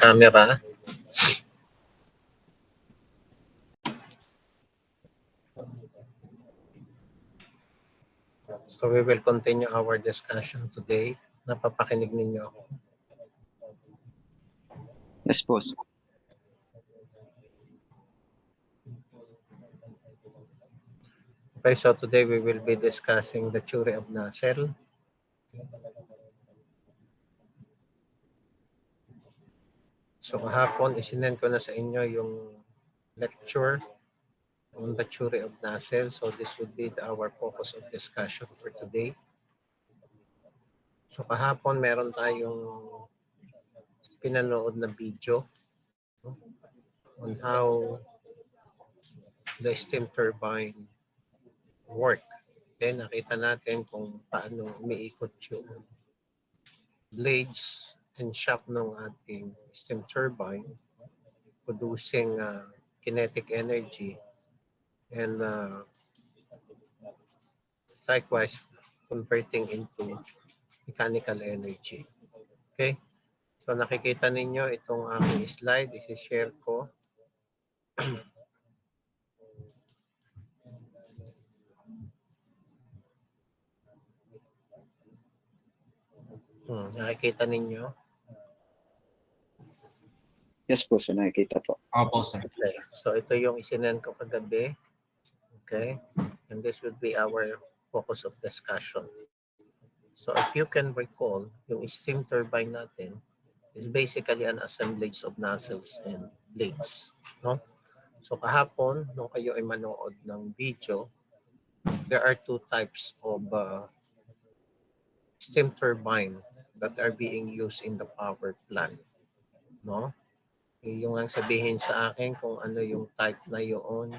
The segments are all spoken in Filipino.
camera. So we will continue our discussion today. Napapakinig ninyo ako. Yes, boss. Okay, so today we will be discussing the theory of Nacelle. So kahapon, isinend ko na sa inyo yung lecture on the theory of Nacelle. So this would be our focus of discussion for today. So kahapon, meron tayong pinanood na video on how the steam turbine work. Okay, nakita natin kung paano umiikot yung blades and shaft ng ating steam turbine producing kinetic energy and likewise converting into mechanical energy. Okay? So nakikita ninyo itong aking slide, isi-share ko. Nakikita ninyo? Yes po, sir. Nakikita po. Opo, sir. Okay. So ito yung isinend ko kagabi. Okay? And this would be our focus of discussion. So if you can recall, yung steam turbine natin is basically an assemblage of nacelles and blades. No? So kahapon, nung kayo ay manood ng video, there are two types of steam turbine that are being used in the power plant. No? Yung ang sabihin sa akin kung ano yung type na yun,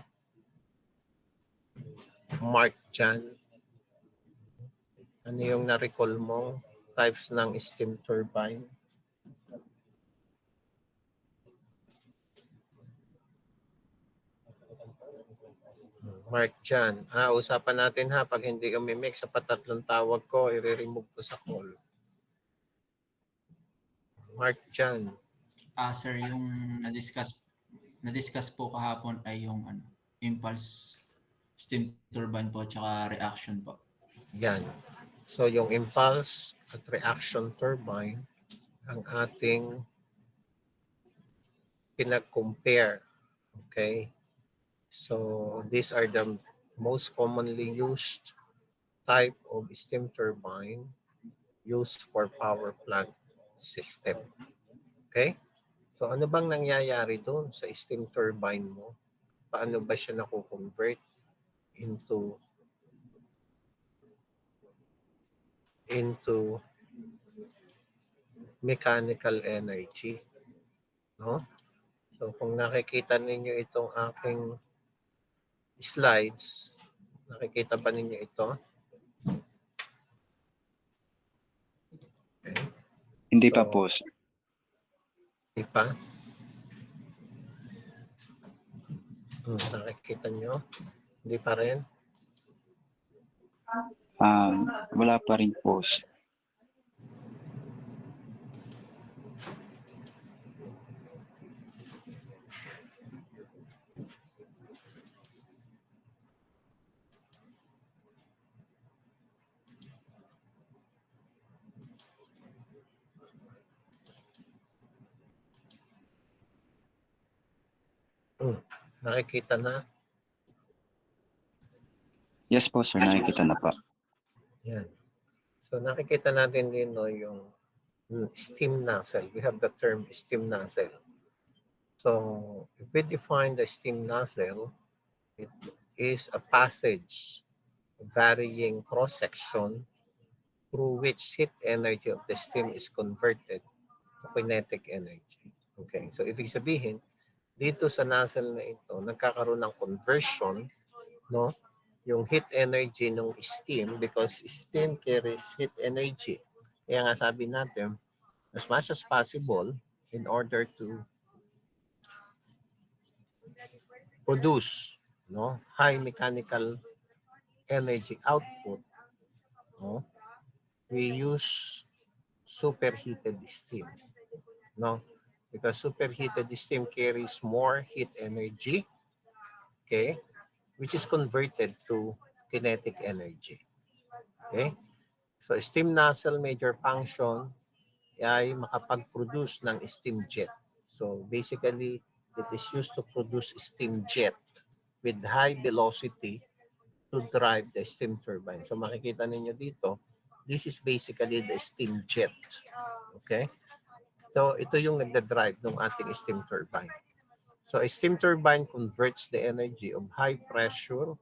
Mark Jan. Ano yung na-recall mong types ng steam turbine? Mark Jan. Usapan natin ha. Pag hindi umimik sa patatlong tawag ko, i-remove ko sa call. Mark Jan. Sir, yung na-discuss po kahapon ay yung impulse steam turbine po tsaka reaction po. Yan. So yung impulse at reaction turbine ang ating pinag-compare. Okay? So these are the most commonly used type of steam turbine used for power plant system. Okay? So ano bang nangyayari doon sa steam turbine mo? Paano ba siya naku-convert into mechanical energy? No? So kung nakikita ninyo itong aking slides, nakikita ba ninyo ito? Okay. Hindi pa po, sir. Hindi pa? Nakikita nyo? Hindi pa rin? Wala pa rin po, sir. Nakikita na? Yes po, sir. Nakikita na po. Yan. So nakikita natin din yung steam nozzle. We have the term steam nozzle. So if we define the steam nozzle, it is a passage varying cross-section through which heat energy of the steam is converted to kinetic energy. Okay, so ibig sabihin, dito sa nozzle na ito, nagkakaroon ng conversion, no? Yung heat energy ng steam, because steam carries heat energy. Kaya nga sabi natin, as much as possible, in order to produce high mechanical energy output, we use superheated steam. because superheated steam carries more heat energy, okay, which is converted to kinetic energy. Okay? So steam nozzle major function ay makapag-produce ng steam jet. So basically, it is used to produce steam jet with high velocity to drive the steam turbine. So makikita ninyo dito, this is basically the steam jet. Okay? So ito yung nagda-drive ng ating steam turbine. So a steam turbine converts the energy of high pressure,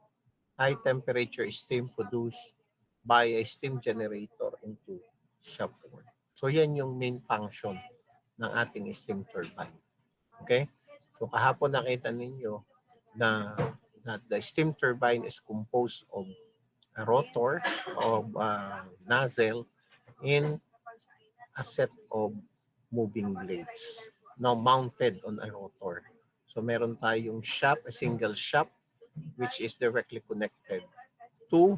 high temperature steam produced by a steam generator into shaft work. So yan yung main function ng ating steam turbine. Okay? So kahapon nakita ninyo na the steam turbine is composed of a rotor of nozzle in a set of moving blades now mounted on a rotor. So meron tayong shaft, a single shaft, which is directly connected to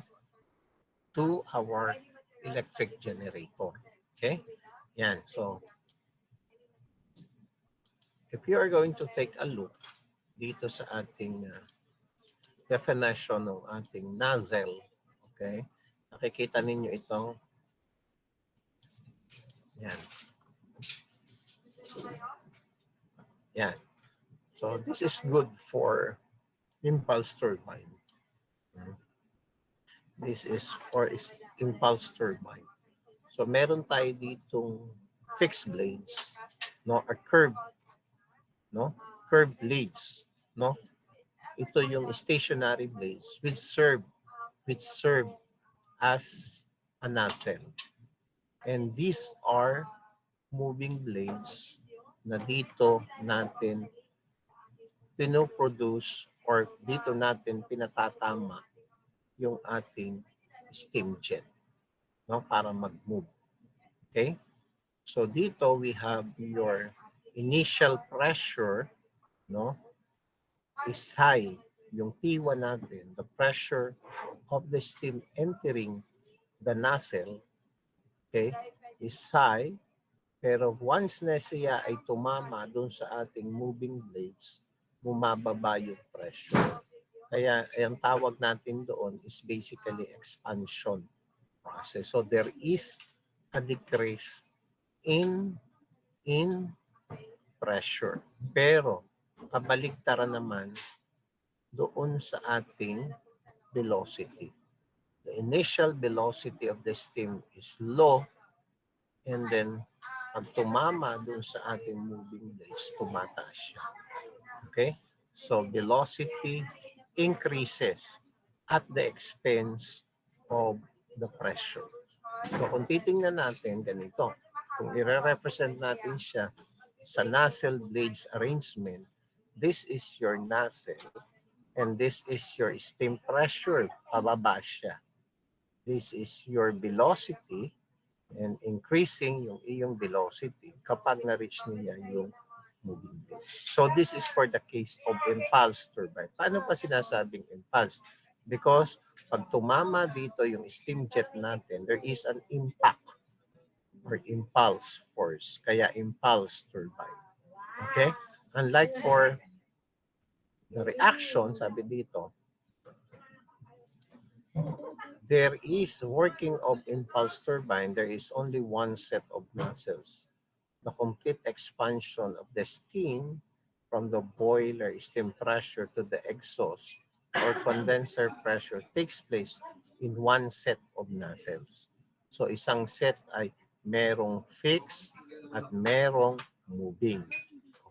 our electric generator. Okay? Yan. So, if you are going to take a look dito sa ating definition ng ating nozzle, okay? Nakikita ninyo itong yan. Yan. So, this is good for impulse turbine. This is for impulse turbine. So, meron tayo ditong fixed blades, no? Or curved, no? Curved blades, no? Ito yung stationary blades which serve as a nozzle. And these are moving blades na dito natin pinoproduce or dito natin pinatatama yung ating steam jet, no, para mag-move. Okay? So dito we have your initial pressure, no, is high. Yung P1 natin, the pressure of the steam entering the nozzle, okay, is high. Pero once na siya ay tumama doon sa ating moving blades, bumababa yung pressure. Kaya ang tawag natin doon is basically expansion process. So there is a decrease in pressure. Pero kabaliktaran naman doon sa ating velocity. The initial velocity of the steam is low, and then pag tumama doon sa ating moving blades, tumataas siya. Okay? So velocity increases at the expense of the pressure. So kung titingnan natin ganito, kung i-represent natin siya sa nozzle blades arrangement, this is your nozzle and this is your steam pressure, pababa siya. This is your velocity and increasing yung iyong velocity kapag na-reach niya yung moving blades. So this is for the case of impulse turbine. Paano pa sinasabing impulse? Because pag tumama dito yung steam jet natin, there is an impact or impulse force. Kaya impulse turbine. Okay? Unlike for the reaction, sabi dito, there is working of impulse turbine, there is only one set of nozzles. The complete expansion of the steam from the boiler steam pressure to the exhaust or condenser pressure takes place in one set of nozzles. So isang set ay merong fixed at merong moving.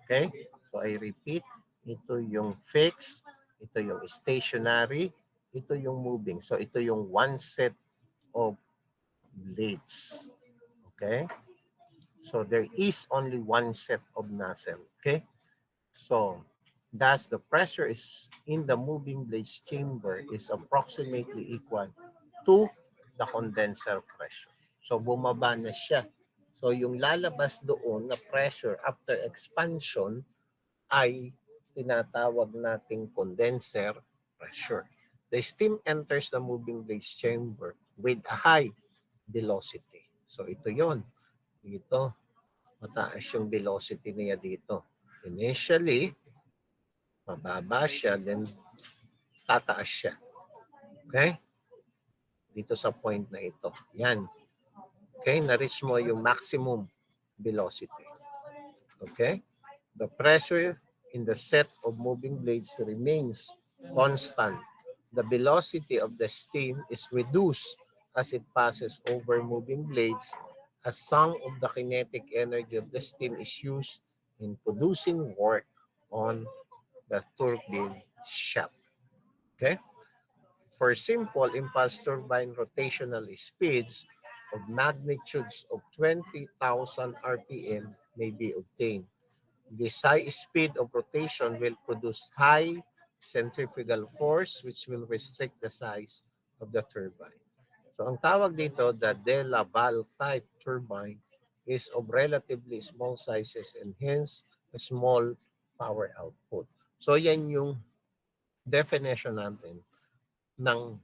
Okay? So I repeat, ito yung fixed, ito yung stationary, ito yung moving. So ito yung one set of blades. Okay? So there is only one set of nozzle. Okay? So thus the pressure is in the moving blades chamber is approximately equal to the condenser pressure. So bumaba na siya. So yung lalabas doon na pressure after expansion ay tinatawag nating condenser pressure. The steam enters the moving blades chamber with a high velocity. So ito yon. Ito. mataas yung velocity niya dito. Initially, mababa siya, then tataas siya. Okay? Dito sa point na ito. Yan. Okay? Na-reach mo yung maximum velocity. Okay? The pressure in the set of moving blades remains constant. The velocity of the steam is reduced as it passes over moving blades, as some of the kinetic energy of the steam is used in producing work on the turbine shaft. Okay? For simple impulse turbine rotational speeds of magnitudes of 20,000 RPM may be obtained. This high speed of rotation will produce high centrifugal force which will restrict the size of the turbine. So ang tawag dito, the De Laval type turbine is of relatively small sizes and hence a small power output. So yan yung definition natin ng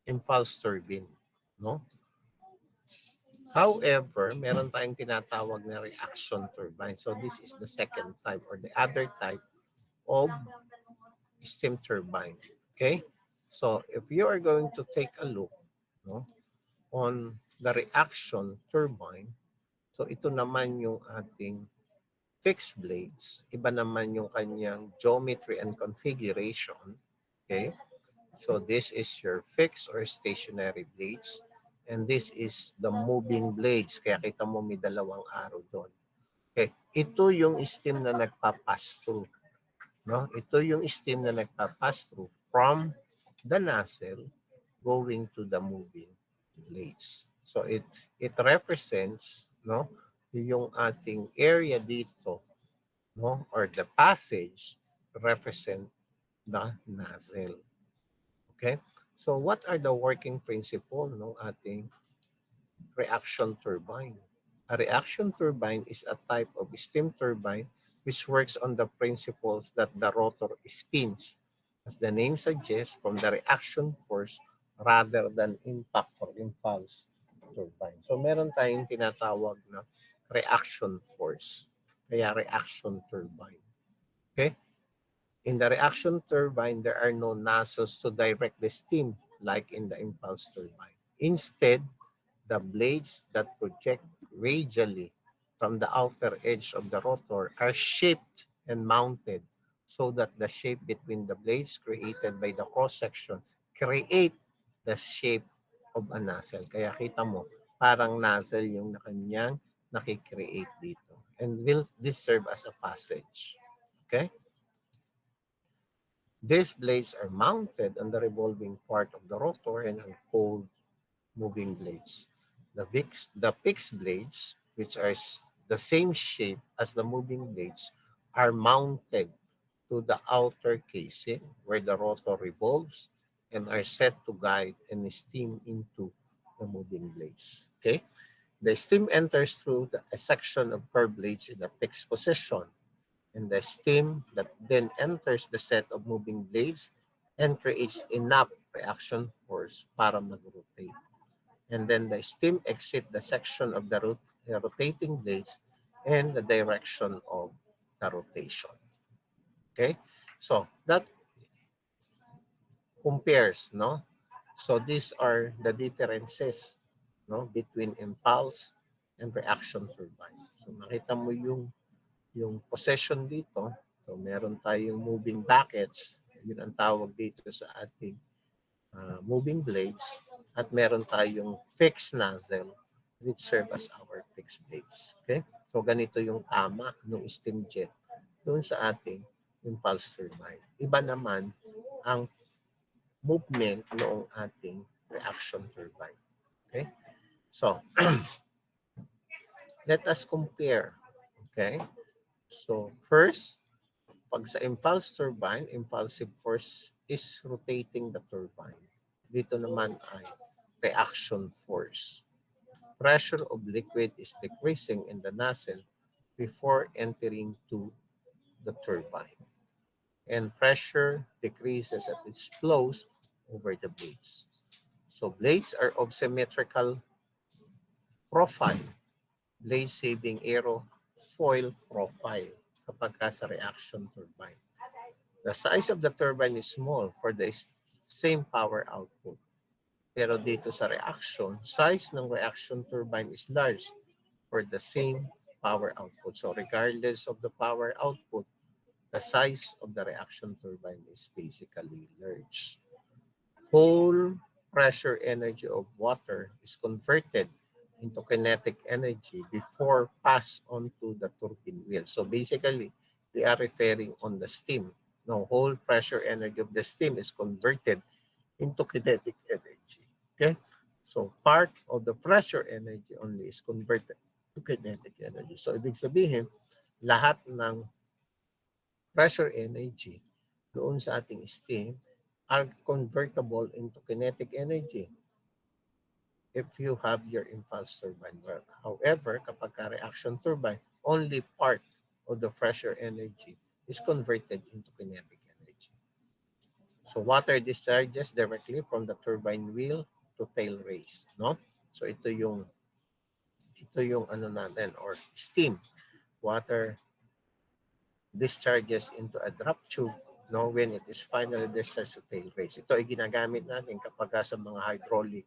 impulse turbine, no? However, meron tayong tinatawag na reaction turbine. So this is the second type or the other type of steam turbine. Okay? So if you are going to take a look, no, on the reaction turbine, so ito naman yung ating fixed blades. Iba naman yung kanyang geometry and configuration. Okay? So this is your fixed or stationary blades. And this is the moving blades. Kaya kita mo may dalawang arrow doon. Okay. Ito yung steam na nagpa-pass through. No? Ito yung steam na nagpa-pass through from the nozzle going to the moving blades. So it represents, no, yung ating area dito, no, or the passage represent the nozzle. Okay? So what are the working principle ng ating reaction turbine? A reaction turbine is a type of steam turbine which works on the principles that the rotor spins, as the name suggests, from the reaction force rather than impact or impulse turbine. So meron tayong tinatawag na reaction force, kaya reaction turbine. Okay? In the reaction turbine, there are no nozzles to direct the steam like in the impulse turbine. Instead, the blades that project radially from the outer edge of the rotor are shaped and mounted so that the shape between the blades created by the cross-section create the shape of a nozzle. Kaya kita mo, parang nozzle yung kanyang nakikreate dito. And will this serve as a passage? Okay? These blades are mounted on the revolving part of the rotor and are called moving blades. The fixed blades, which are the same shape as the moving blades, are mounted to the outer casing where the rotor revolves and are set to guide and steam into the moving blades. Okay? The steam enters through a section of curved blades in the fixed position, and the steam that then enters the set of moving blades and creates enough reaction force para mag-rotate. And then the steam exits the section of the rotating blades and the direction of the rotation. Okay? So that compares, no? So these are the differences, no, between impulse and reaction turbine. So makita mo yung possession dito. So meron tayong moving buckets, yun ang tawag dito sa ating moving blades, at meron tayong fixed nozzle which serve as our fixed blades. Okay? So ganito yung tama ng steam jet doon sa ating impulse turbine. Iba naman ang movement noong ating reaction turbine. Okay? So let us compare. Okay? So first, pag sa impulse turbine, impulsive force is rotating the turbine. Dito naman ay reaction force. Pressure of liquid is decreasing in the nozzle before entering to the turbine. And pressure decreases as it flows over the blades. So blades are of symmetrical profile. Blades having arrow foil profile kapag sa reaction turbine. The size of the turbine is small for the same power output. Pero dito sa reaction, size ng reaction turbine is large for the same power output. So regardless of the power output, the size of the reaction turbine is basically large. Whole pressure energy of water is converted into kinetic energy before pass on to the turbine wheel. So basically, they are referring on the steam. No, whole pressure energy of the steam is converted into kinetic energy. Okay? So part of the pressure energy only is converted to kinetic energy. So ibig sabihin, lahat ng pressure energy doon sa ating steam are convertible into kinetic energy if you have your impulse turbine. However, kapag reaction turbine, only part of the pressure energy is converted into kinetic energy. So water discharges directly from the turbine wheel to tail race, no? So ito yung ano natin, or steam. Water discharges into a drop tube, no, when it is finally discharged to tail race. Ito ay ginagamit natin kapag sa mga hydraulic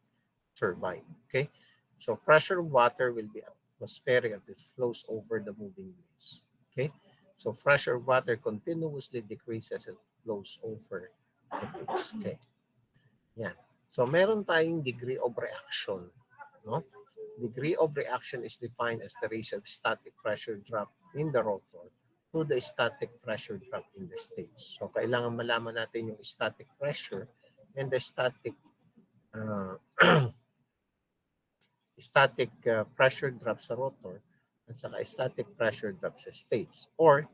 turbine. Okay? So pressure of water will be atmospheric as it flows over the moving wheels. Okay? So pressure of water continuously decreases as it flows over the wheels. Okay? Yan. So meron tayong degree of reaction, no? Degree of reaction is defined as the ratio of static pressure drop in the rotor to the static pressure drop in the stage. So kailangan malaman natin yung static pressure and the static pressure drop sa rotor at saka static pressure drop sa stage. Or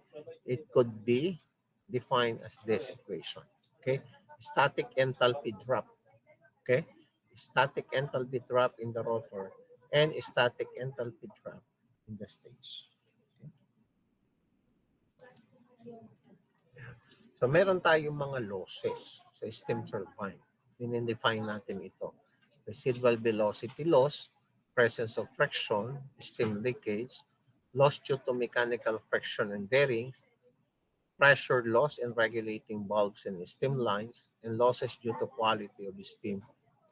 it could be defined as this equation. Okay? Static enthalpy drop. Okay? Static enthalpy drop in the rotor and static enthalpy drop in the stage. So meron tayong mga losses sa steam turbine. Dinidefine natin ito. Residual velocity loss, presence of friction, steam leakage, loss due to mechanical friction and bearings, pressure loss in regulating valves and steam lines, and losses due to quality of steam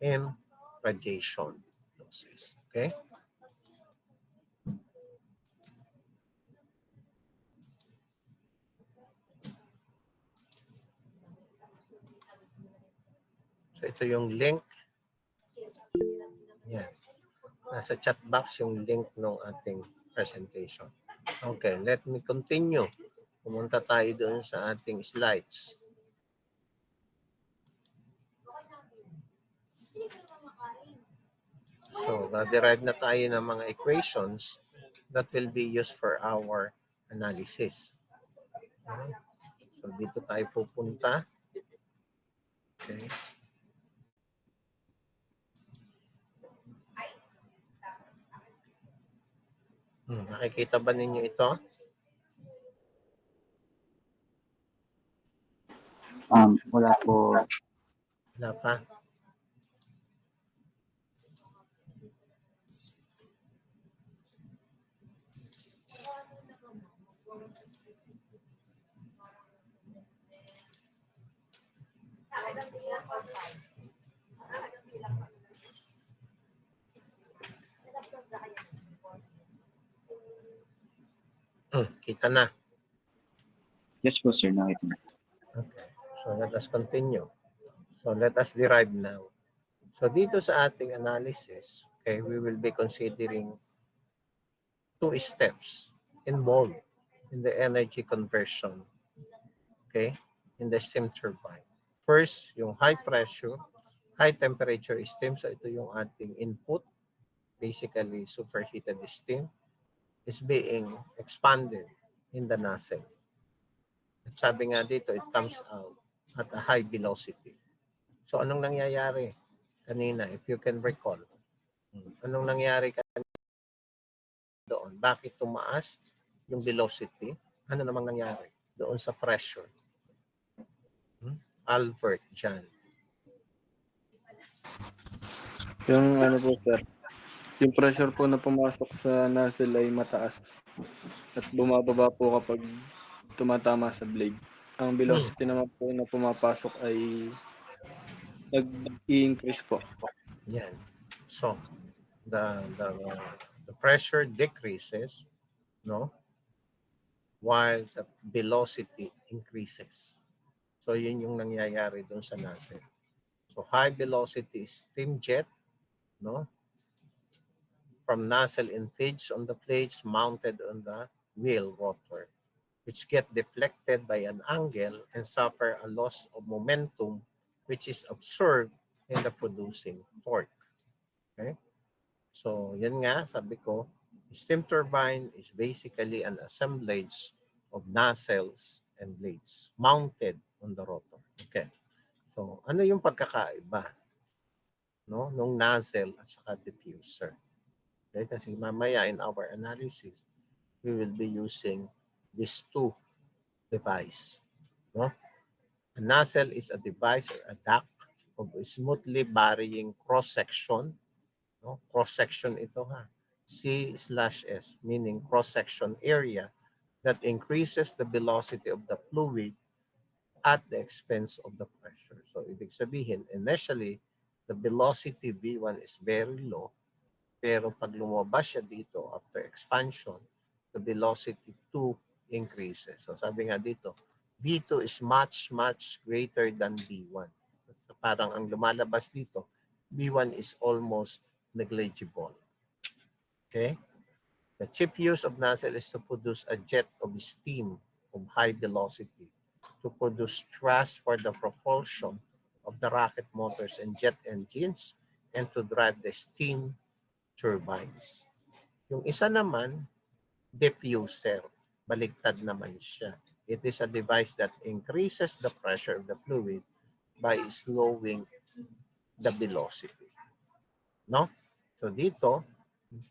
and radiation losses. Okay? So ito yung link. Yan. Nasa chat box yung link ng ating presentation. Okay, let me continue. Pumunta tayo doon sa ating slides. So, na-derive na tayo ng mga equations that will be used for our analysis. Okay. So, dito tayo pupunta. Okay. Nakikita ba ninyo ito? Wala po. Wala pa. Kita na. Yes po, sir. Nakita na. Okay. So let us continue. So let us derive now. So dito sa ating analysis, okay, we will be considering two steps involved in the energy conversion, okay, in the steam turbine. First, yung high pressure, high temperature steam. So ito yung ating input. Basically, superheated steam is being expanded in the nozzle. At sabi nga dito, it comes out at a high velocity. So anong nangyayari kanina, if you can recall? Anong nangyari kanina doon? Bakit tumaas yung velocity? Ano namang nangyari doon sa pressure? Albert, John. Yung ano po, sir, yung pressure po na pumasok sa nozzle ay mataas. at bumababa po kapag tumatama sa blade. Ang velocity naman po na pumapasok ay nag-i-increase po. Yan. So, the, the, the pressure decreases, no? While the velocity increases. So, yun yung nangyayari dun sa nozzle. So, high velocity steam jet, no? From nozzle and feeds on the plates mounted on the wheel rotor, which get deflected by an angle and suffer a loss of momentum, which is absorbed in the producing torque. Okay? So, yan nga, sabi ko, steam turbine is basically an assemblage of nacelles and blades mounted on the rotor. Okay. So, ano yung pagkakaiba, no, nung nozzle at saka diffuser? Okay, kasi mamaya in our analysis, we will be using these two device, no? A nozzle is a device or a duct of a smoothly varying cross-section, no? Cross-section ito ha. C/S, meaning cross-section area that increases the velocity of the fluid at the expense of the pressure. So, ibig sabihin, initially, the velocity V1 is very low, pero pag lumabas siya dito after expansion, the velocity 2 increases. So, sabi nga dito, V2 is much, much greater than V1. So, parang ang lumalabas dito, V1 is almost negligible. Okay? The chief use of nozzle is to produce a jet of steam of high velocity to produce thrust for the propulsion of the rocket motors and jet engines and to drive the steam turbines. Yung isa naman, diffuser. Baligtad naman siya. It is a device that increases the pressure of the fluid by slowing the velocity. No? So dito,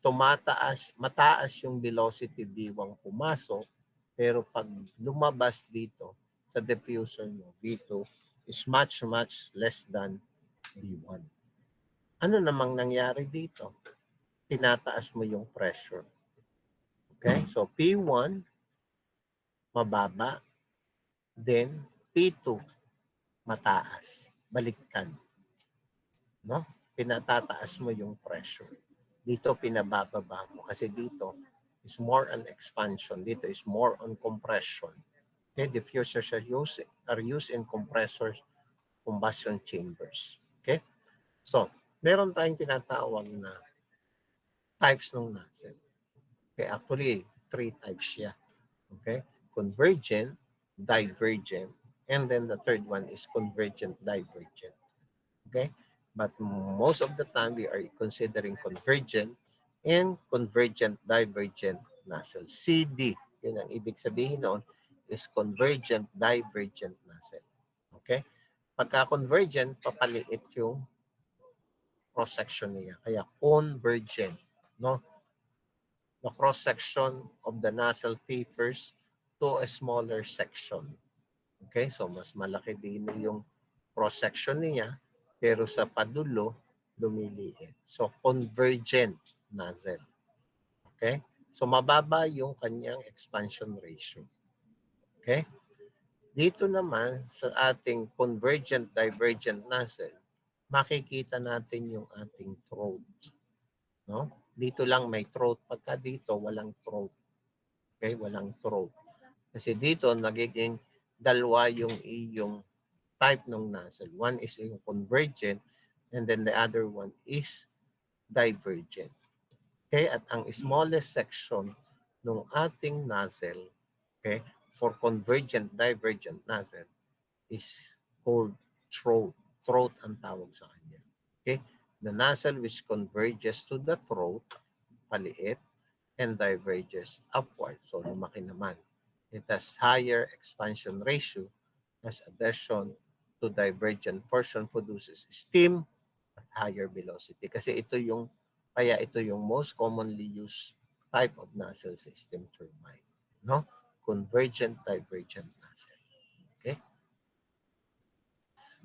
mataas yung velocity V1 pumasok, pero pag lumabas dito sa diffuser mo, V2 is much, much less than V1. Ano namang nangyari dito? Tinataas mo yung pressure. Okay? So P1, mababa. Then P2, mataas. Baliktad. No? Pinatataas mo yung pressure. Dito pinabababa mo kasi dito is more on expansion. Dito is more on compression. Okay, diffusers are used in compressors combustion chambers. Okay? So, meron tayong tinatawag na types ng nozzle. Okay, actually, 3 types siya. Okay? Convergent, divergent, and then the third one is convergent divergent. Okay? But most of the time, we are considering convergent and convergent divergent nozzle. CD, yun ang ibig sabihin noon, is convergent divergent nozzle. Okay? Pagka convergent, papaliit yung cross-section niya. Kaya convergent, no? The cross-section of the nozzle tapers to a smaller section. Okay? So, mas malaki din yung cross-section niya, pero sa padulo, lumiliit. So, convergent nozzle. Okay? So, mababa yung kanyang expansion ratio. Okay? Dito naman, sa ating convergent divergent nozzle, makikita natin yung ating throat. No? Dito lang may throat. Pagka dito, walang throat. Okay? Walang throat. Kasi dito, nagiging dalawa yung iyong type ng nozzle. One is yung convergent and then the other one is divergent. Okay? At ang smallest section ng ating nozzle, okay, for convergent divergent nozzle is called throat. Throat ang tawag sa kanya. Okay? The nozzle which converges to the throat, paliit, and diverges upward. So, lumaki naman. It has higher expansion ratio as addition to divergent portion produces steam at higher velocity. Kasi ito yung, kaya ito yung most commonly used type of nozzle sa steam turbine. No? Convergent divergent nozzle. Okay?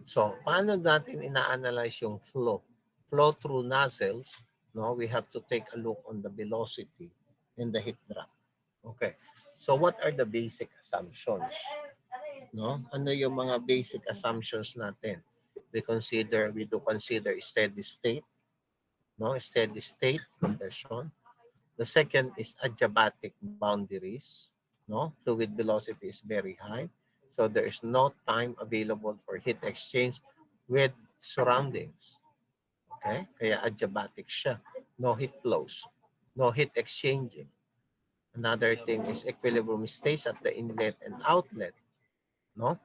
So, paano natin ina-analyze yung flow? Flow through nozzles, no? We have to take a look on the velocity and the heat drop. Okay. So what are the basic assumptions? No? Ano yung mga basic assumptions natin? We do consider steady state, no? Steady state conversion. The second is adiabatic boundaries, no? Fluid velocity is very high, so there is no time available for heat exchange with surroundings. Okay? Kaya adiabatic siya. No heat flows, no heat exchanging. Another thing is equilibrium stays at the inlet and outlet, no?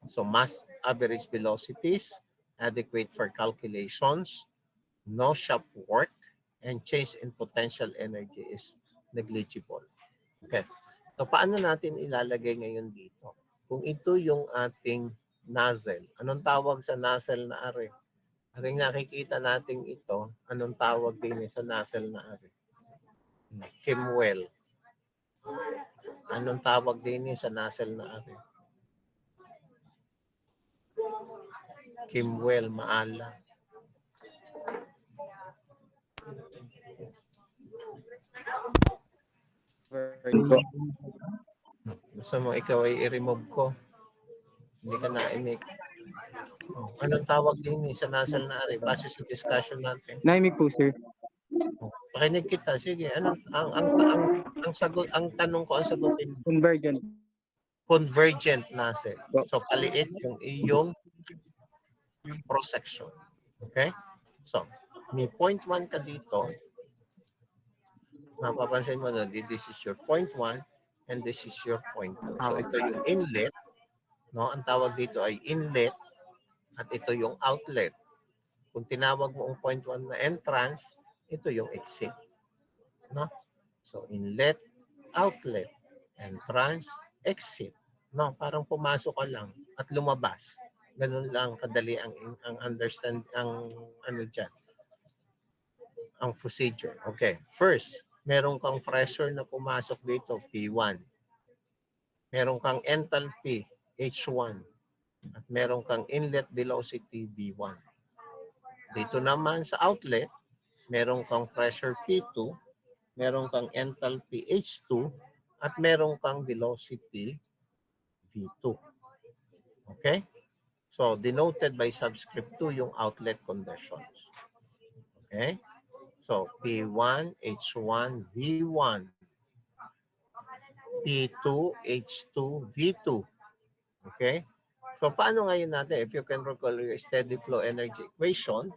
So mass average velocities, adequate for calculations, no shop work, and change in potential energy is negligible. Okay. So paano natin ilalagay ngayon dito? Kung ito yung ating nozzle, anong tawag sa nozzle na are? Aring nakikita natin ito, anong tawag din sa nozzle na are? Kimwell. Anong tawag din sa nozzle na are? Kimwell, maala. Gusto mo ikaw ay i-remove ko? Hindi ka na-imik. Oh, anong tawag din sa nasal na ari? Base sa discussion natin. Naimik po, sir. Oh, pakinig kita. Sige, anong ang sagot, ang tanong ko, ang sagutin mo, Convergent. convergent nasal. So paliit yung iyong cross section. Okay? So, may 0.1 ka dito. Mapapansin mo na this is your 0.1 and this is your 0.2. So ito yung inlet, no? Ang tawag dito ay inlet at ito yung outlet. Kung tinawag mo ang 0.1 na entrance, ito yung exit, no? So inlet, outlet, entrance, exit. No, parang pumasok ka lang at lumabas. Ganun lang kadali ang understand ang ano diyan. Ang procedure. Okay. First, meron kang pressure na pumasok dito, P1. Meron kang enthalpy, H1. At meron kang inlet velocity, V1. Dito naman sa outlet, meron kang pressure P2, meron kang enthalpy H2, at meron kang velocity V2. Okay? So, denoted by subscript 2 yung outlet conditions. Okay? So, P1, H1, V1. P2, H2, V2. Okay? So, paano ngayon natin, if you can recall your steady flow energy equation,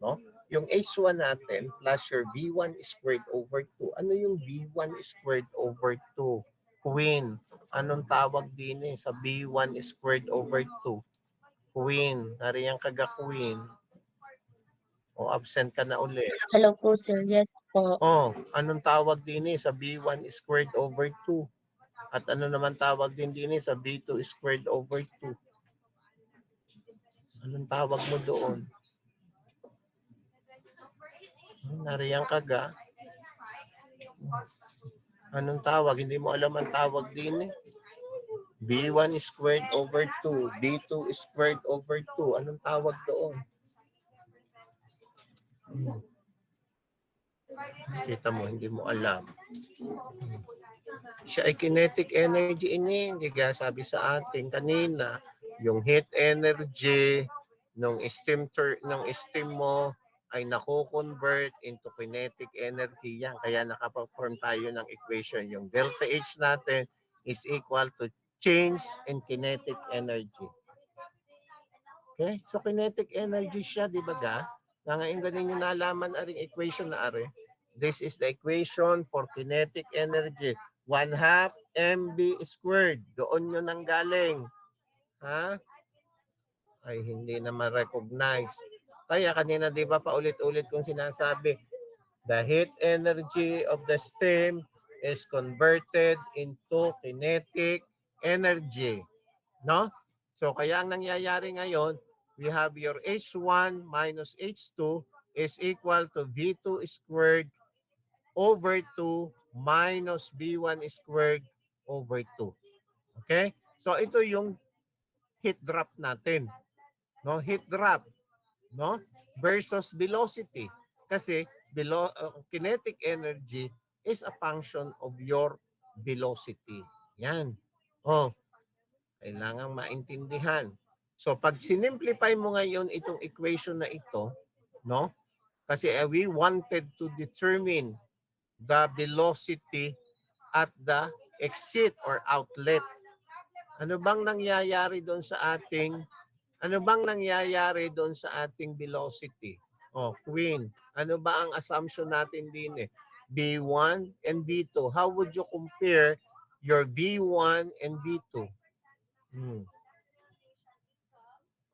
no? Yung H1 natin plus your V1 squared over 2. Ano yung V1 squared over 2? Queen. Anong tawag din sa V1 squared over 2? Queen. Nariyang kaga-queen. O absent ka na uli. Hello po, sir. Yes po. Oh, anong tawag din sa B1 squared over 2? At ano naman tawag din sa B2 squared over 2? Anong tawag mo doon? Nariyang kaga. Anong tawag? Hindi mo alam ang tawag din B1 squared over 2. B2 squared over 2. Anong tawag doon? Kita mo, hindi mo alam. Siya ay kinetic energy ini. Hindi ka sabi sa atin kanina, yung heat energy ng steam mo ay nako-convert into kinetic energy yan. Kaya nakaperform tayo ng equation. Yung delta H natin is equal to change in kinetic energy. Okay? So kinetic energy siya, di ba ga? Ngayon ganin yung nalaman aring equation na are. This is the equation for kinetic energy. 1/2 mv squared. Doon yun ang galing. Ha? Ay, hindi na ma-recognize. Kaya kanina, di ba, paulit-ulit kong sinasabi, the heat energy of the steam is converted into kinetic energy. No? So, kaya ang nangyayari ngayon, we have your H1 minus H2 is equal to V2 squared over 2 minus V1 squared over 2. Okay? So, ito yung heat drop natin. No? Heat drop. No? Versus velocity. Kasi kinetic energy is a function of your velocity. Yan. Oh, kailangang maintindihan. So pag sinimplify mo ngayon itong equation na ito, no? Kasi we wanted to determine the velocity at the exit or outlet. Ano bang nangyayari doon sa ating velocity? Oh, Queen. Ano ba ang assumption natin din eh? V1 and V2. How would you compare your V1 and V2?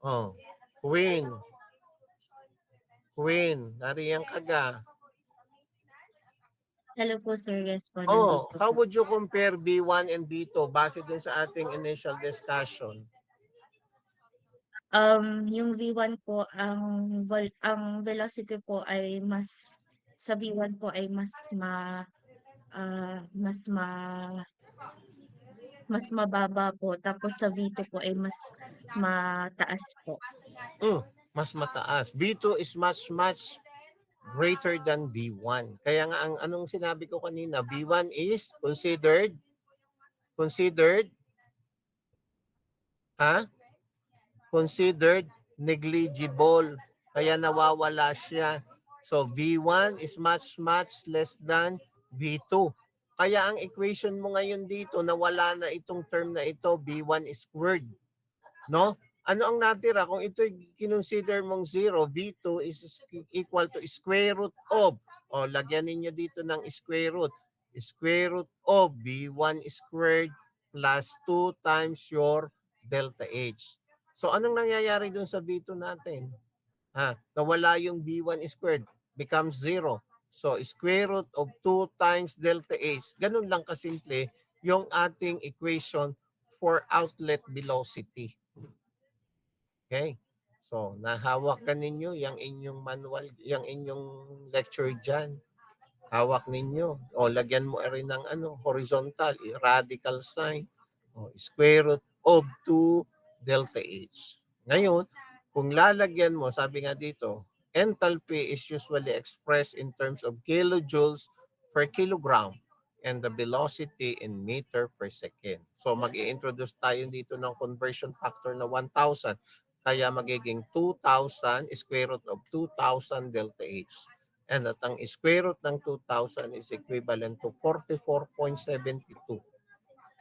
Oh, Queen. Queen, nariyan ka ga. Hello po, sir. Yes po, Oh, nandito how po. would you compare B1 and B2 base din sa ating initial discussion? Yung V1 po, ang velocity po ay sa V1 po ay ah, mas ma, mas mababa po. Tapos sa V2 po ay mas mataas po. Mas mataas. B2 is much greater than B1. Kaya nga ang anong sinabi ko kanina, B1 is considered considered negligible. Kaya nawawala siya. So V1 is much less than V2. Kaya ang equation mo ngayon dito, nawala na itong term na ito, B1 squared. No? Ano ang natira? Kung ito kinonsider mong 0, V2 is equal to square root of, o lagyan ninyo dito ng square root of V1 squared plus 2 times your delta H. So anong nangyayari dun sa V2 natin? Nawala yung V1 squared, becomes 0. So square root of 2 times delta H. Ganun lang kasimple yung ating equation for outlet velocity. Okay? So, nahawak ka ninyo yung inyong manual, yung inyong lecture dyan. Hawak ninyo. O, lagyan mo rin ng horizontal, radical sign. O, square root of 2 delta H. Ngayon, kung lalagyan mo, sabi nga dito, enthalpy is usually expressed in terms of kilojoules per kilogram and the velocity in meter per second. So, mag-i-introduce tayo dito ng conversion factor na 1,000. Kaya magiging 2,000 square root of 2,000 delta H. And at ang square root ng 2,000 is equivalent to 44.72.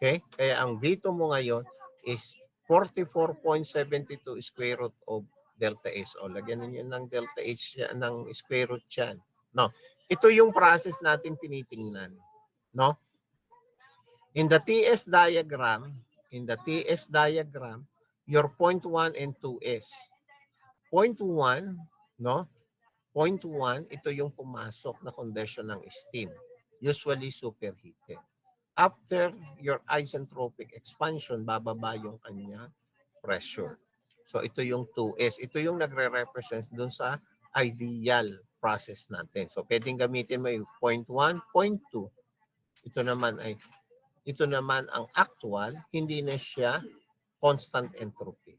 Okay? Kaya ang V2 mo ngayon is 44.72 square root of delta H. O, lagyan ninyo ng delta H ng square root yan. No? Ito yung process natin tinitingnan. No? In the TS diagram, your point 1 and 2 is. Point 1, no? Point 1, ito yung pumasok na condition ng steam. Usually superheated. After your isentropic expansion, bababa yung kanya pressure. So ito yung 2S. Ito yung nagre-represent dun sa ideal process natin. So pwedeng gamitin mo yung point 1, point 2. Ito naman ang actual, hindi na siya constant entropy.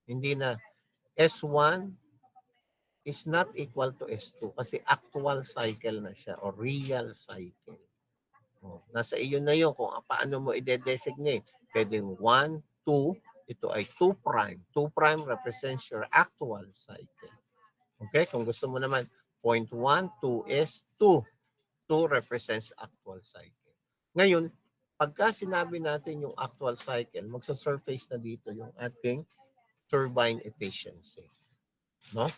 Hindi na S1 is not equal to S2 kasi actual cycle na siya or real cycle. Nasa iyo na yun kung paano mo i-designate. Pwedeng 1, 2, ito ay 2 prime. 2 prime represents your actual cycle. Okay? Kung gusto mo naman, 0.1, 2S, 2. 2 represents actual cycle. Ngayon, pagka sinabi natin yung actual cycle, magsa-surface na dito yung ating turbine efficiency. No?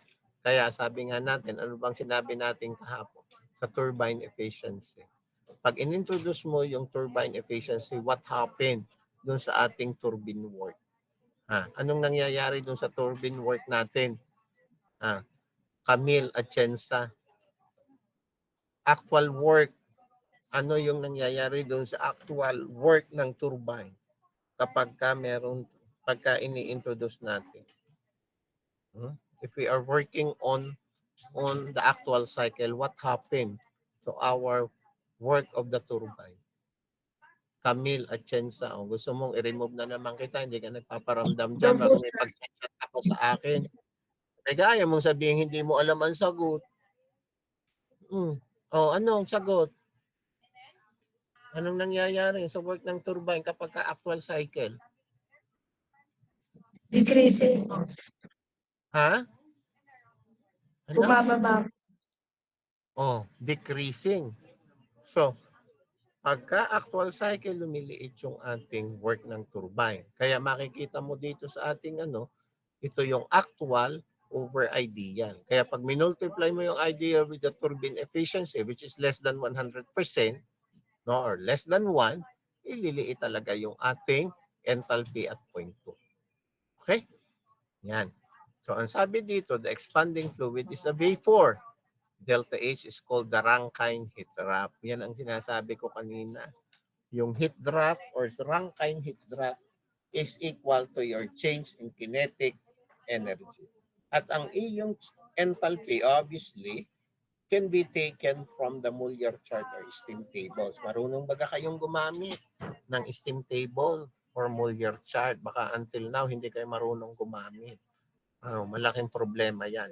Kaya sabi nga natin, ano bang sinabi natin kahapon sa turbine efficiency? Pag inintroduce mo yung turbine efficiency, what happened dun sa ating turbine work? Anong nangyayari dun sa turbine work natin? Camille Atienza. Actual work. Ano yung nangyayari doon sa actual work ng turbine pagka ini-introduce natin. If we are working on the actual cycle, what happened to our work of the turbine? Camille Atienza, gusto mong i-remove na naman kita, hindi ka nagpaparamdam dyan bago may pag-chat ako sa akin. Teka, ayaw mong sabihin hindi mo alam ang sagot. Ano ang sagot? Anong nangyayari sa work ng turbine kapag actual cycle? Decreasing po. Ha? Ano? Bumababa. Oh, decreasing. So, pagka actual cycle, lumiliit yung ating work ng turbine. Kaya makikita mo dito sa ating ito yung actual over ideal. Kaya pag minultiply mo yung ideal with the turbine efficiency, which is less than 100%, no, or less than 1, ililiit talaga yung ating enthalpy at point 2. Okay? Yan. So, ang sabi dito, the expanding fluid is a V4. Delta H is called the Rankine heat drop. Yan ang sinasabi ko kanina. Yung heat drop or Rankine heat drop is equal to your change in kinetic energy. At ang iyong enthalpy, obviously, can be taken from the Muller chart or steam tables. Marunong baga kayong gumamit ng steam table or Muller chart? Baka until now, hindi kayo marunong gumamit. Malaking problema yan.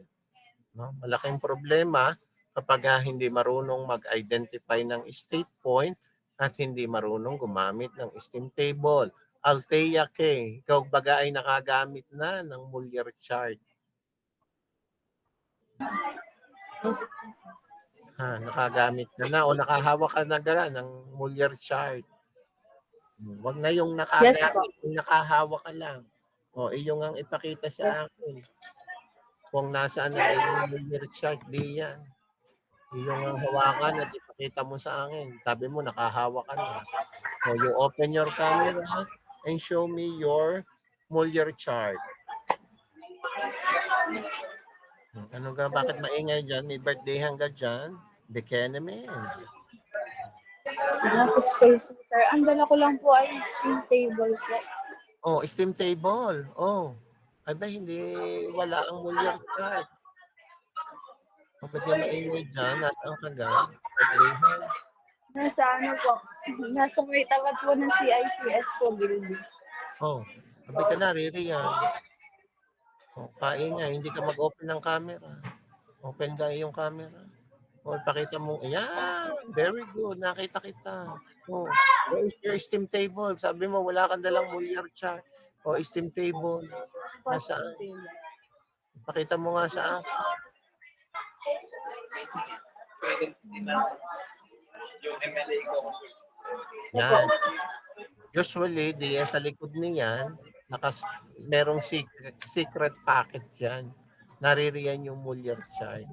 No? Malaking problema kapag hindi marunong mag-identify ng state point at hindi marunong gumamit ng steam table. Althea K, ikaw baga ay nakagamit na ng Muller chart. Nakagamit ka na o nakahawak ka na gala ng Muller chart. Huwag na yung nakagamit, yung nakahawak ka lang. O, iyong ang ipakita sa akin. Kung nasaan ang iyong Muller chart, di yan. Iyong ang hawakan at ipakita mo sa akin. Sabi mo, nakahawak ka na. So, you open your camera and show me your Muller chart. Ano ka? Bakit maingay dyan? May birthday hanggang dyan? Bikini man. Nasa school po, sir. Ang dala ko lang po ay steam table po. Oh, steam table. Oh. Ay ba, hindi wala ang Muller chart. O, ba't yung maingay dyan? Nasaan ka ga? Birthday hand? Nasa ano po, nasa may tapat po ng CICS po, building. Oh, sabi ka na, Riri yan. Oh, kaingay, hindi ka mag-open ng camera. Open ka yung camera. O, pakita mo, ayan, very good, nakita kita. Oh, where is your steam table? Sabi mo, wala kang dalang Muller chart. O, steam table. Nasaan? Pakita mo nga sa akin. Yan. Usually, sa likod niyan, merong secret packet yan. Naririyan yung Muller chart.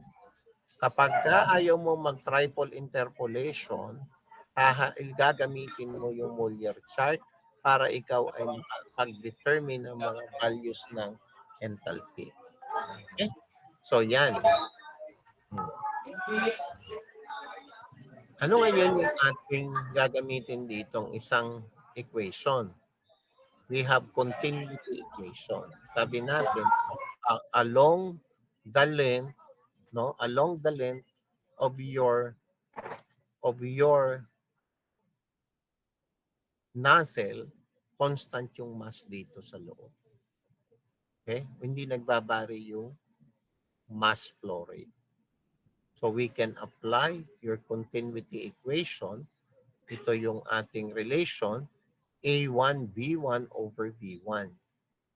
Kapag ayaw mo mag-triple interpolation, gagamitin mo yung Muller chart para ikaw ay makapag-determine ng mga values ng enthalpy. Okay? So, yan. Ano ngayon yung ating gagamitin ditong isang equation? We have continuity equation. Sabi natin, along the length of your nozzle, constant yung mass dito sa loob. Okay? Hindi nagbabari yung mass flow rate. So we can apply your continuity equation. Ito yung ating relation, A1 V1 over V1.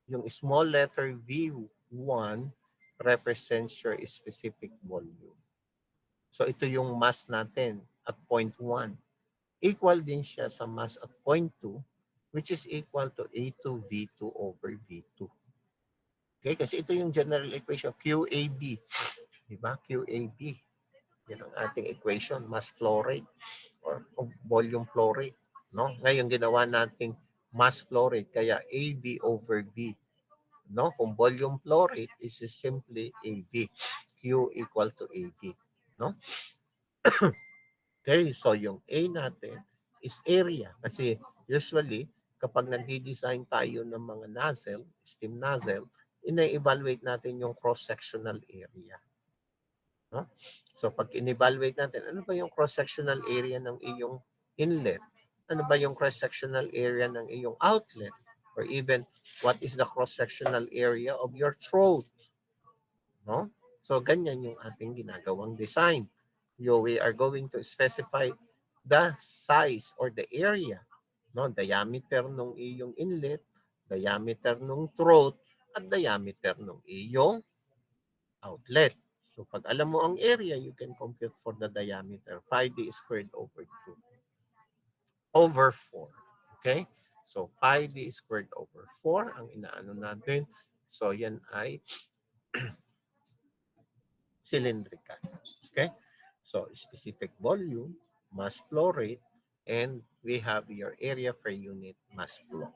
Yung small letter V1 represents your specific volume. So ito yung mass natin at point 1. Equal din siya sa mass at point 2, which is equal to A2 V2 over V2. Okay, kasi ito yung general equation, QAB. Diba? QAB. Yan ang ating equation, mass flow rate or volume flow rate. No? Ngayon ginawa nating mass flow rate, kaya AV over V. No? Kung volume flow rate is simply AV. Q equal to AV. No? Okay, so yung A natin is area. Kasi usually, kapag nag-design tayo ng mga nozzle, steam nozzle, ina-evaluate natin yung cross-sectional area. No? So pag in-evaluate natin, ano ba yung cross-sectional area ng iyong inlet? Ano ba yung cross-sectional area ng iyong outlet? Or even, what is the cross-sectional area of your throat? No? So ganyan yung ating ginagawang design. We are going to specify the size or the area, no? Diameter ng iyong inlet, diameter ng throat, at diameter ng iyong outlet. So pag alam mo ang area, you can compute for the diameter. 5d squared over 2 over 4. Okay? So 5d squared over 4 ang inaano natin. So yan ay cylindrical. Okay? So specific volume, mass flow rate, and we have your area per unit mass flow.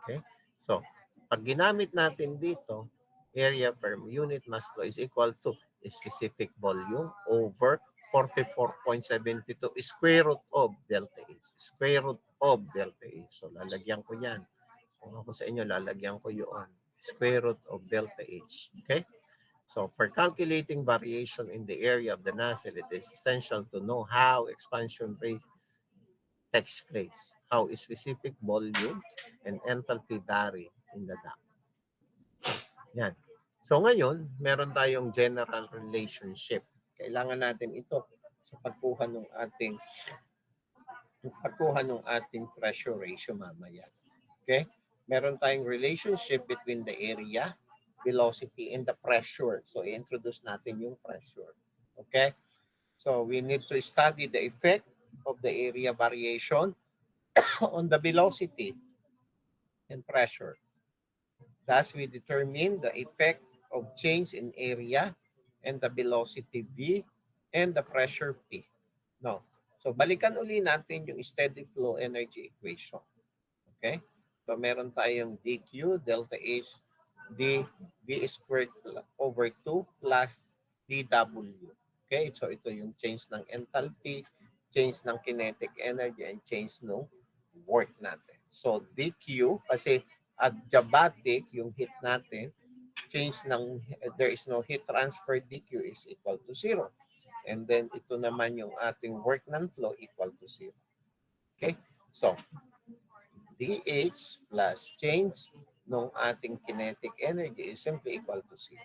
Okay? So pag ginamit natin dito, area per unit mass flow is equal to specific volume over 44.72 square root of delta H. Square root of delta H. So lalagyan ko yan. Kung ako sa inyo, lalagyan ko yun. Square root of delta H. Okay? So for calculating variation in the area of the nozzle, it is essential to know how expansion rate takes place, how specific volume and enthalpy vary in the duct. Yan. So ngayon, meron tayong general relationship. Kailangan natin ito sa pagkuha ng ating pressure ratio mamaya. Okay? Meron tayong relationship between the area, velocity, and the pressure. So i-introduce natin yung pressure. Okay? So we need to study the effect of the area variation on the velocity and pressure. Thus, we determine the effect of change in area and the velocity V and the pressure P. No. So, balikan uli natin yung steady flow energy equation. Okay? So, meron tayong dQ, delta H, V squared over 2 plus dW. Okay? So, ito yung change ng enthalpy, change ng kinetic energy, and change ng work natin. So, dQ, kasi adiabatic, yung heat natin, change ng, there is no heat transfer, dQ is equal to 0. And then, ito naman yung ating work ng flow equal to 0. Okay? So, dH plus change ng ating kinetic energy is simply equal to 0.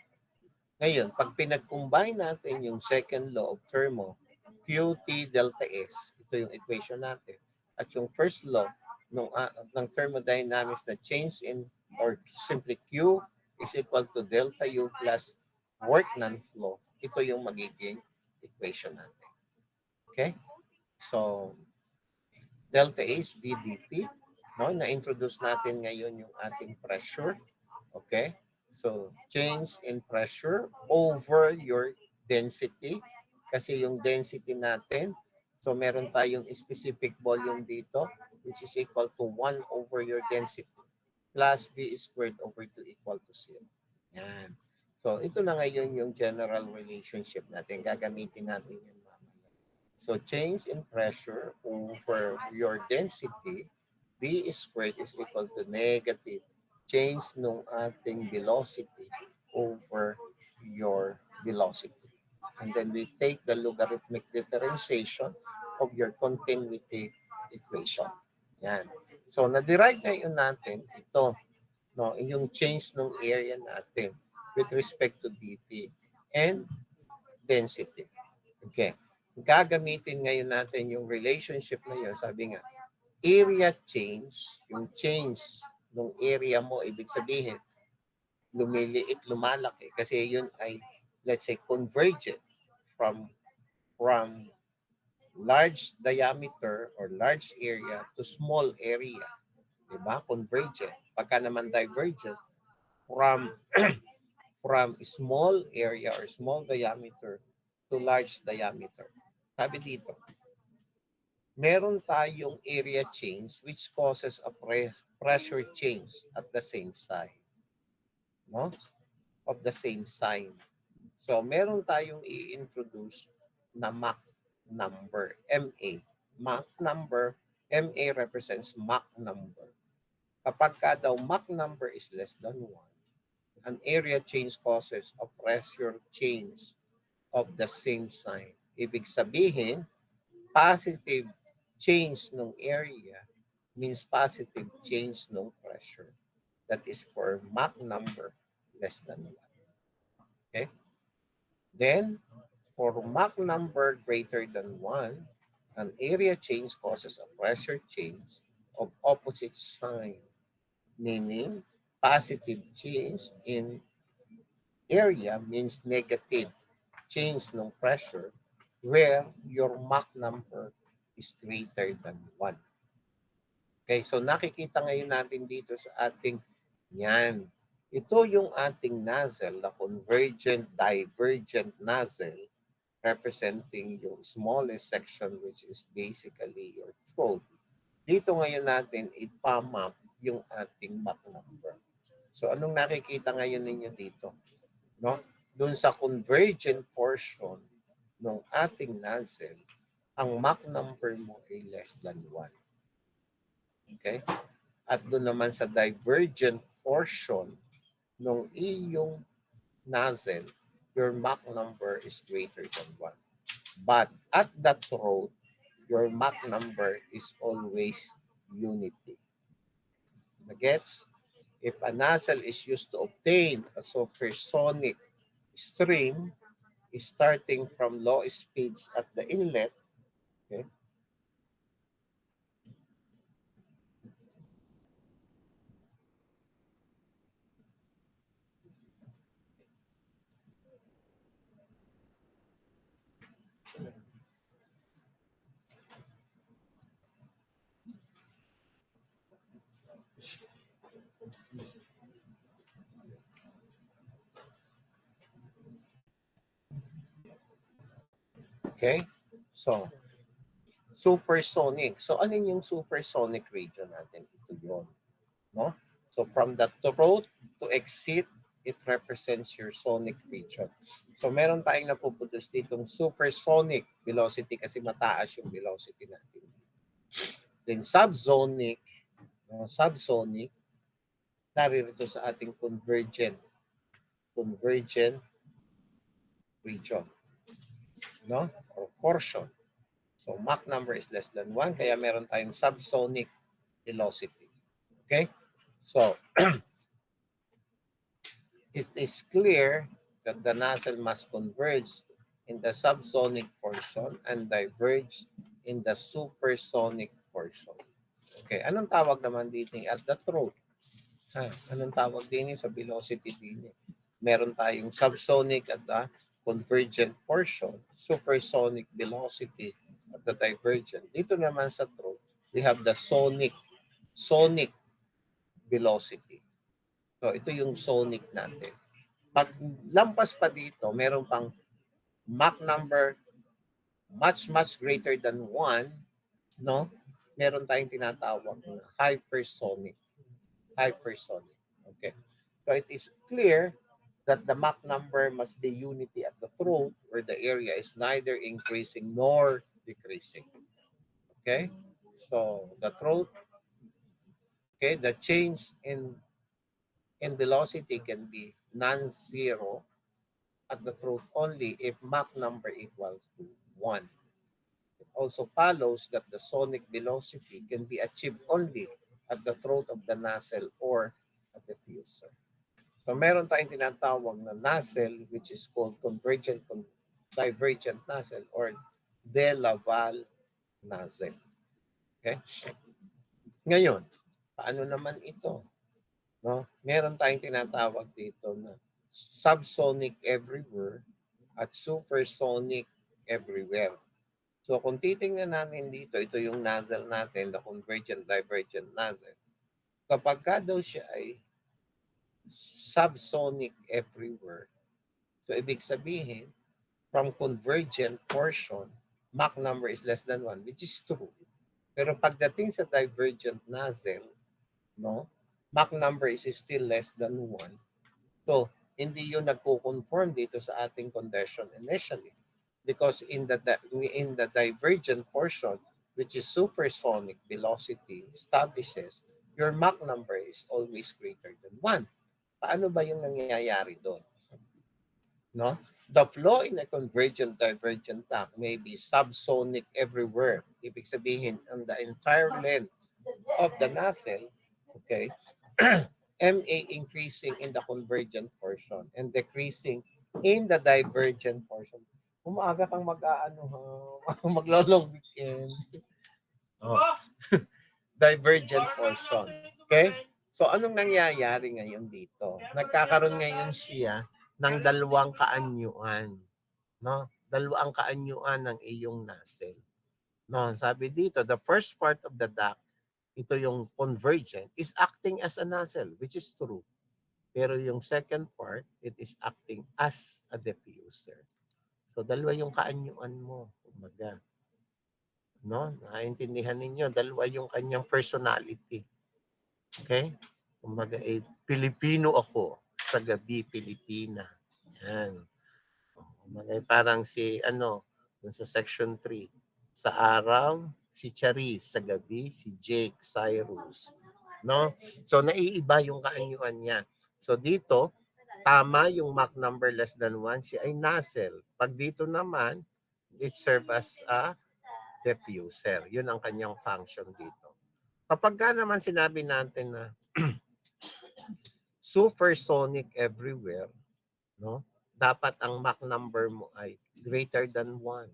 Ngayon, pag pinag-combine natin yung second law of thermo, QT delta S, ito yung equation natin, at yung first law ng thermodynamics na change in, or simply Q is equal to delta U plus work non-flow, ito yung magiging equation natin. Okay? So, delta H VdP, no? Na-introduce natin ngayon yung ating pressure. Okay? So, change in pressure over your density. Kasi yung density natin, so meron tayong specific volume dito, which is equal to 1 over your density plus V squared over 2 equal to 0. Yan. So, ito na ngayon yung general relationship natin. Gagamitin natin yan mamaya. So, change in pressure over your density, V squared is equal to negative change nung ating velocity over your velocity. And then we take the logarithmic differentiation of your continuity equation. Yan. So, na-derive ngayon natin ito, no, yung change ng area natin with respect to dP and density. Okay. Gagamitin ngayon natin yung relationship na yun. Sabi nga, area change, yung change ng area mo, ibig sabihin, lumiliit, lumalaki. Kasi yun ay, let's say, convergent from large diameter or large area to small area. Diba? Convergent. Pagka naman divergent, from small area or small diameter to large diameter. Sabi dito, meron tayong area change which causes a pressure change at the same side. No? Of the same sign. So, meron tayong i-introduce na Mach number, MA. Mach number, MA represents Mach number. Kapag ka daw Mach number is less than 1, an area change causes a pressure change of the same sign. Ibig sabihin, positive change ng area means positive change ng pressure. That is for Mach number less than 1. Okay? Then, for Mach number greater than 1, An area change causes a pressure change of opposite sign, meaning positive change in area means negative change ng pressure where your Mach number is greater than 1. Okay, so nakikita ngayon natin dito sa ating yan. Ito yung ating nozzle, the convergent divergent nozzle representing yung smallest section which is basically your throat. Dito ngayon natin ipamap yung ating Mach number. So anong nakikita ngayon ninyo dito? No? Doon sa convergent portion ng ating nozzle, ang Mach number mo ay less than 1. Okay? At doon naman sa divergent portion ng iyong nozzle, your Mach number is greater than 1. But at the throat, your Mach number is always unity. Gets? If a nozzle is used to obtain a supersonic stream starting from low speeds at the inlet, okay, okay? So, supersonic. So, ano yung supersonic region natin? Ito yun. No? So, from the throat to exit, it represents your sonic region. So, meron tayong napuputos ditong supersonic velocity kasi mataas yung velocity natin. Then, subsonic, subsonic, naririto sa ating convergent region. No? Or portion. So, Mach number is less than 1, kaya meron tayong subsonic velocity. Okay? So, it is clear that the nozzle must converge in the subsonic portion and diverge in the supersonic portion. Okay, anong tawag naman dito at the throat? Anong tawag din sa velocity din? Meron tayong subsonic at the convergent portion, supersonic velocity at the divergent. Dito naman sa throat, we have the sonic velocity. So, ito yung sonic natin. Pag lampas pa dito, meron pang Mach number much greater than 1, no? Meron tayong tinatawag na hypersonic. Okay. So, it is clear that the Mach number must be unity at the throat where the area is neither increasing nor decreasing. Okay? So, the throat, okay, the change in velocity can be non-zero at the throat only if Mach number equals to 1. It also follows that the sonic velocity can be achieved only at the throat of the nozzle or at the diffuser. So meron tayong tinatawag na nozzle which is called convergent divergent nozzle or de Laval nozzle. Okay? Ngayon, paano naman ito? No? Meron tayong tinatawag dito na subsonic everywhere at supersonic everywhere. So kung titingnan natin dito, ito yung nozzle natin, the convergent divergent nozzle. Kapag ka daw siya ay subsonic everywhere, so ibig sabihin, from convergent portion, Mach number is less than 1, which is true. Pero pagdating sa divergent nozzle, no, Mach number is still less than 1. So, hindi yun nagko-conform dito sa ating condition initially. Because in the divergent portion, which is supersonic velocity, establishes your Mach number is always greater than 1. Paano ba yung nangyayari doon? No? The flow in a convergent divergent tap may be subsonic everywhere. Ibig sabihin, on the entire length of the nozzle, okay, MA increasing in the convergent portion and decreasing in the divergent portion. Umaga kang mag-aano, maglo-long weekend. Oh. Divergent portion. Okay? So anong nangyayari ngayon dito? Nagkakaroon ngayon siya ng dalawang kaanyuan, no? Dalawang kaanyuan ng iyong nozzle. No, sabi dito, the first part of the duct, ito yung convergent, is acting as a nozzle, which is true. Pero yung second part, it is acting as a diffuser. So dalawa yung kaanyuan mo, kumbaga. No? Naiintindihan ninyo, dalawa yung kanyang personality. Okay? Kumbaga, Pilipino ako, sa gabi Pilipina. Yan. Kumbaga, parang si, dun sa section 3. Sa araw, si Charis. Sa gabi, si Jake Cyrus. No? So, naiiba yung kaanyuan niya. So, dito, tama yung Mach number less than 1, siya ay nozzle. Pag dito naman, it serves as a diffuser. Yun ang kanyang function dito. Kapag ka naman sinabi natin na supersonic everywhere, no? Dapat ang Mach number mo ay greater than 1.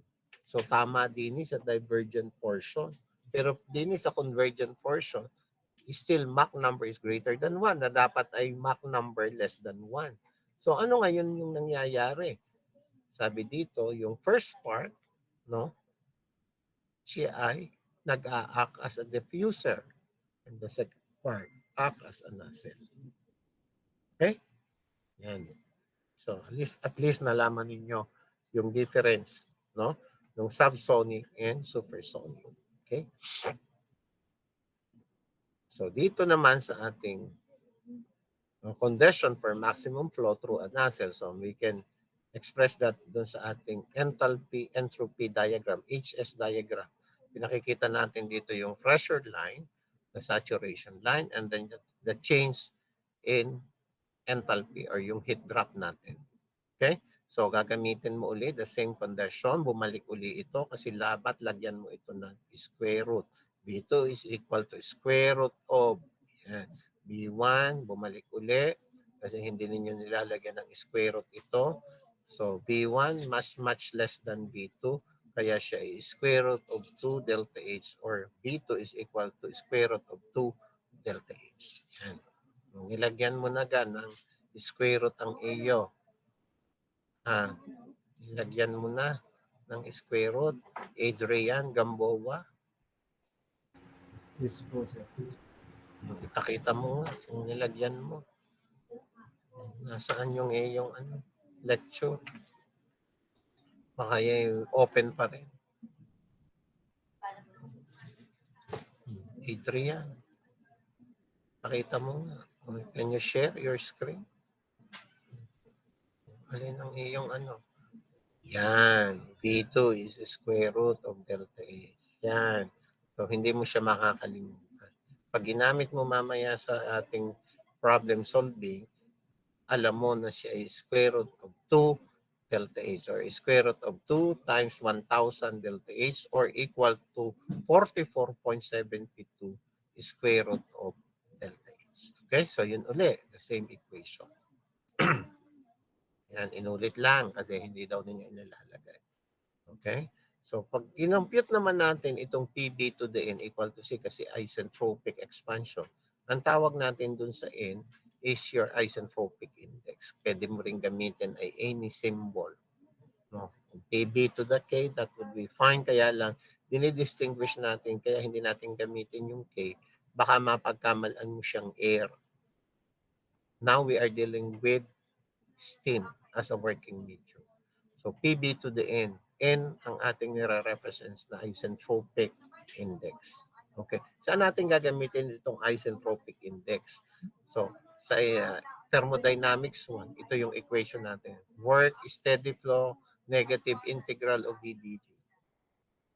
So tama din sa divergent portion. Pero din sa convergent portion, still Mach number is greater than 1 na dapat ay Mach number less than 1. So ano ngayon yung nangyayari? Sabi dito, yung first part, no? Siya ay nag-a-act as a diffuser. And the second part, act as a nozzle. Okay? Yan. So, at least nalaman ninyo yung difference, no? Yung subsonic and supersonic. Okay? So, dito naman sa ating condition for maximum flow through a nozzle. So, we can express that doon sa ating entropy diagram, HS diagram. Pinakikita natin dito yung pressure line, the saturation line, and then the change in enthalpy or yung heat drop natin. Okay? So, gagamitin mo uli the same condition. Bumalik uli ito kasi dapat lagyan mo ito ng square root. B2 is equal to square root of B1. Bumalik uli kasi hindi ninyo nilalagyan ng square root ito. So, B1 much less than B2. Kaya siya ay square root of 2 delta H or B2 is equal to square root of 2 delta H. Yan. Nilagyan mo na ng square root ang iyo. Nilagyan mo na ng square root. Adrian Gamboa. Yes po, sir. Nakita mo nga kung nilagyan mo. Nasaan yung iyong lecture? Baka open pa rin. Adrian. Pakita mo nga. Can you share your screen? Alin ang iyong Yan. B2 is square root of delta H. Yan. So, hindi mo siya makakalimutan. Pag ginamit mo mamaya sa ating problem solving, alam mo na siya ay square root of 2 delta H or square root of 2 times 1,000 delta H or equal to 44.72 square root of delta H. Okay? So, yun uli. The same equation. Yan, inulit lang kasi hindi daw ninyo inilalagay. Okay? So, pag kinompute naman natin itong PB to the N equal to C kasi isentropic expansion, ang tawag natin dun sa N is your isentropic index. Pwede mo rin gamitin ay any symbol. No? PB to the K, that would be fine. Kaya lang, dinidistinguish natin, kaya hindi natin gamitin yung K. Baka mapagkamalan mo siyang air. Now, we are dealing with steam as a working medium. So, PB to the N. N ang ating nire-reference na isentropic index. Okay. Saan natin gagamitin itong isentropic index? So, sa thermodynamics 1, ito yung equation natin. Work, steady flow, negative integral of VdV.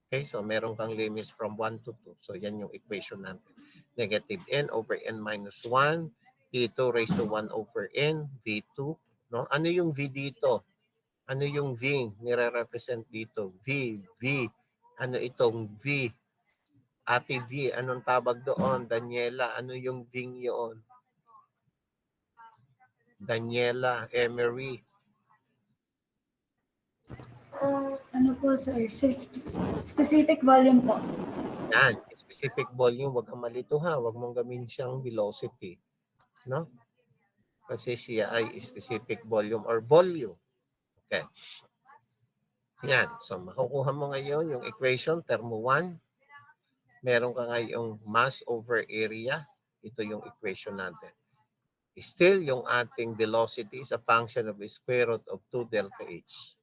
Okay, so meron kang limits from 1 to 2. So, yan yung equation natin. Negative N over N minus 1, P2 raised to 1 over N, V2. No? Ano yung V dito? Ano yung V nire-represent dito? V. Ano itong V? Ate V, anong tawag doon? Daniela, ano yung V yun? Daniela, Emery. Ano po, sir? Specific volume po. Yan, specific volume, wag kang malito ha, wag mong gawin siyang velocity, no? Kasi siya ay specific volume or volume. Okay. Yan, so makukuha mo ngayon yung equation, termo 1. Meron ka ngayong mass over area. Ito yung equation natin. Still, yung ating velocity is a function of the square root of 2 delta H.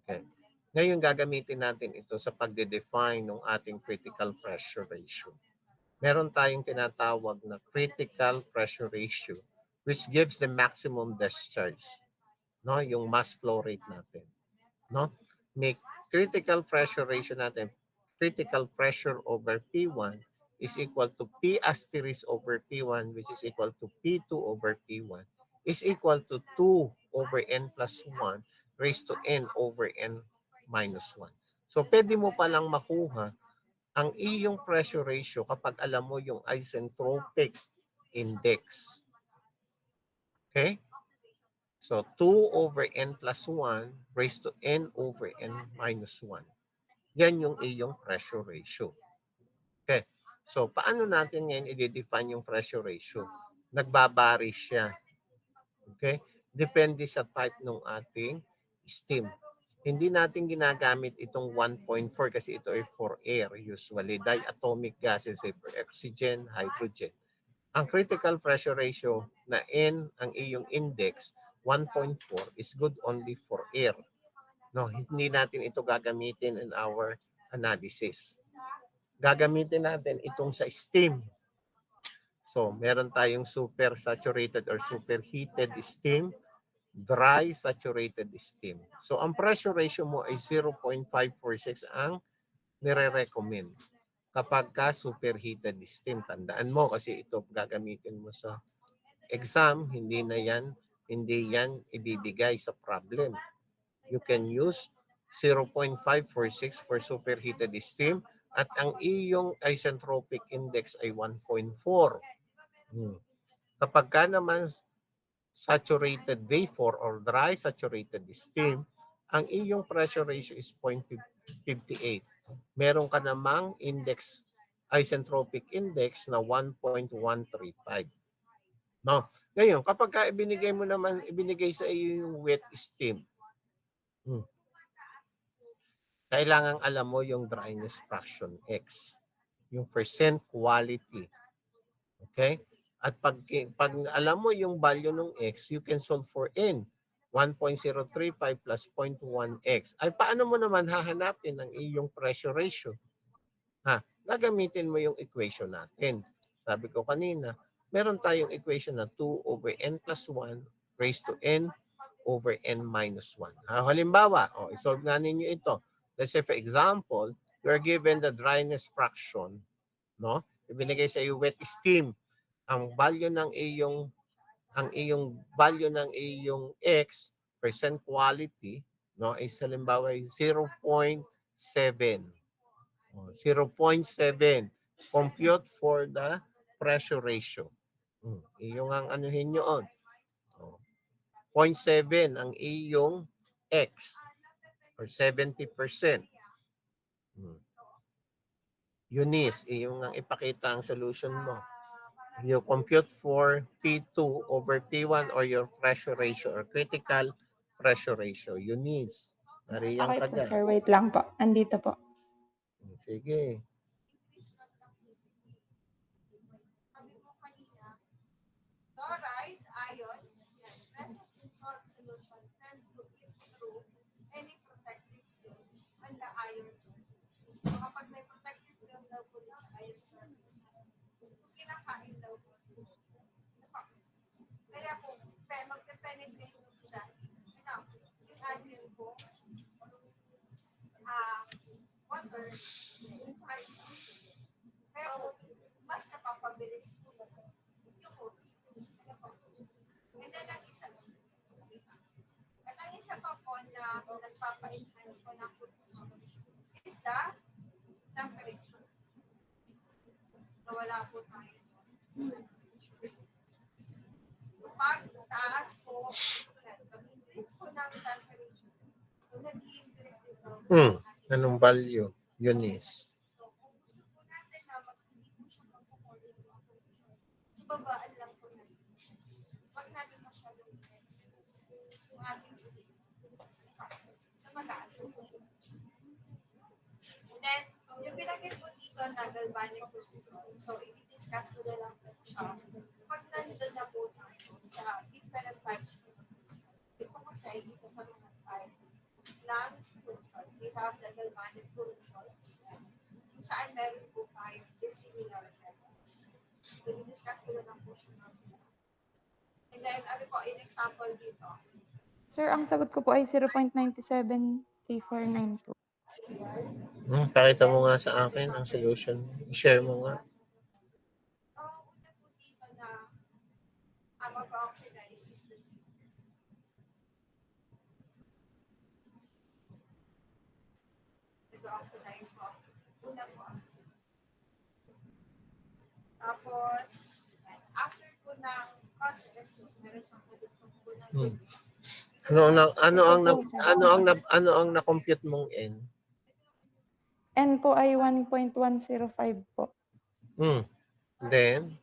Okay. Ngayon, gagamitin natin ito sa pagde-define ng ating critical pressure ratio. Meron tayong tinatawag na critical pressure ratio which gives the maximum discharge. No? Yung mass flow rate natin. No? May critical pressure ratio natin, critical pressure over P1 is equal to P asterisk over P1 which is equal to P2 over P1 is equal to 2 over N plus 1 raised to N over N minus 1. So pwede mo palang makuha ang iyong pressure ratio kapag alam mo yung isentropic index. Okay? So 2 over N plus 1 raised to N over N minus 1. Yan yung iyong pressure ratio. Okay. So paano natin ngayon i-define yung pressure ratio? Nagbabari siya. Okay? Depende sa type ng ating steam. Hindi natin ginagamit itong 1.4 kasi ito ay for air usually. Diatomic gases ay for oxygen, hydrogen. Ang critical pressure ratio na N ang iyong index, 1.4 is good only for air. No, hindi natin ito gagamitin in our analysis. Gagamitin natin itong sa steam. So, meron tayong super saturated or superheated steam, dry saturated steam. So, ang pressure ratio mo ay 0.546 ang nire-recommend kapag ka superheated steam. Tandaan mo kasi ito gagamitin mo sa exam, hindi yan ibibigay sa problem. You can use 0.546 for superheated steam at ang iyong isentropic index ay 1.4. Kapag ka naman saturated vapor or dry saturated steam, ang iyong pressure ratio is 0.58. Meron ka namang index, isentropic index na 1.135. No? Ngayon, kapag ka ibinigay sa iyo yung wet steam, kailangan alam mo yung dryness fraction X, yung percent quality. Okay? At pag alam mo yung value ng X, you can solve for N. 1.035 plus 0.1x. Ay paano mo naman hahanapin ang iyong pressure ratio? Gagamitin mo yung equation natin. Sabi ko kanina, meron tayong equation na 2 over N plus 1 raised to N over N minus 1. Halimbawa, isolve nga ninyo ito. Let's say for example, you are given the dryness fraction, no? Ibinigay sa iyo wet steam. Ang value ng iyong value ng iyong X, percent quality, no, is halimbawa 0.7. 0.7. Compute for the pressure ratio. Iyong ang anuhin nyo on. 0.7 ang iyong X or 70%. Eunice, iyong ang ipakita ang solution mo. You compute for P2 over P1 or your pressure ratio or critical pressure ratio. Eunice, nariyan ka Okay po, dyan. sir. Wait lang po. Andito po. Sige. Chloride ions present in salt solution tend to get through any protective films when the ion surface. So kapag may protective film daw po sa ion surface, kinakain daw po. Kaya po, magpe-penetrate po siya. Yung atin po, water, pero mas napapabilis po yung and then ang isa at ang isa pa po na nagpapa-enhance po ng is the temperature. Nawala po tayo. Pag taas po, increase po ng temperature. So nag-i-increase Anong value? Yun is. So, kung gusto po natin na hindi po siya mag-according to ang conclusion, so babaan lang po natin. Huwag natin masyadong i-expose yung ating state. So, mataas po po. And then, yung binanggit po dito na galvanic conclusion, so i-discuss ko na lang po siya. Pag nandun na po tayo sa different types of conclusion, ito kasi ay isa sa mga type ng conclusion. We have the galvanic conclusions, kung saan meron po tayo dissimilar methods. So, i-discuss ko na lang po siya. And then, ano po, in example dito. Sir, ang sagot ko po ay 0.97349 po. Pakita mo nga sa akin ang solution. I-share mo nga. Una po dito na mag-oxidize is the same. Nag-oxidize po. Una po ang same. Tapos, after po ng process, meron siyang produktong po ng Ano ang na-compute mong N? N po ay 1.105 po. Then,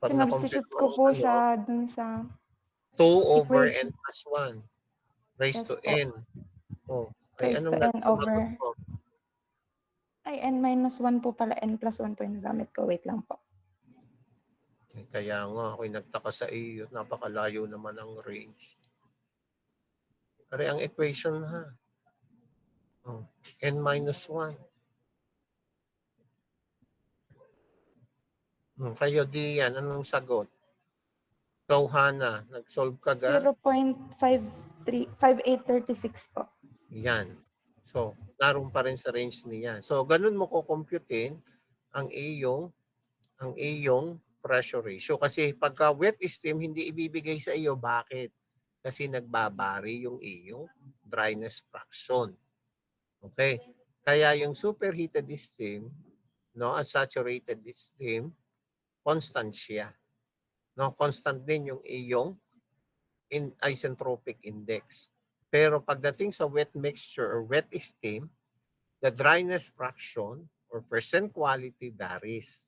pag Sinubstitute ko po siya dun sa 2 over equation. N plus 1 raised Yes to po. N. Oh, ay Raised anong to N over. nasumagot mo? Ay, N minus 1 po pala. N plus 1 po yung nagamit ko. Wait lang po. Kaya nga, ako'y nagtaka sa iyo. Napakalayo naman ang range. Pare ang equation ha. Oh, N minus 1. Kayo diyan, anong sagot? Ikaw, Hana, nag-solve ka ga? 0.5836 po. Yan. So, naroon pa rin sa range niya. So, ganun mo kukomputin ang iyong pressure ratio. Kasi pagka wet steam, hindi ibibigay sa iyo. Bakit? Kasi nagbabari yung iyong dryness fraction. Okay? Kaya yung superheated steam, no, at saturated steam, constant siya. No, constant din yung iyong isentropic index. Pero pagdating sa wet mixture or wet steam, the dryness fraction or percent quality varies.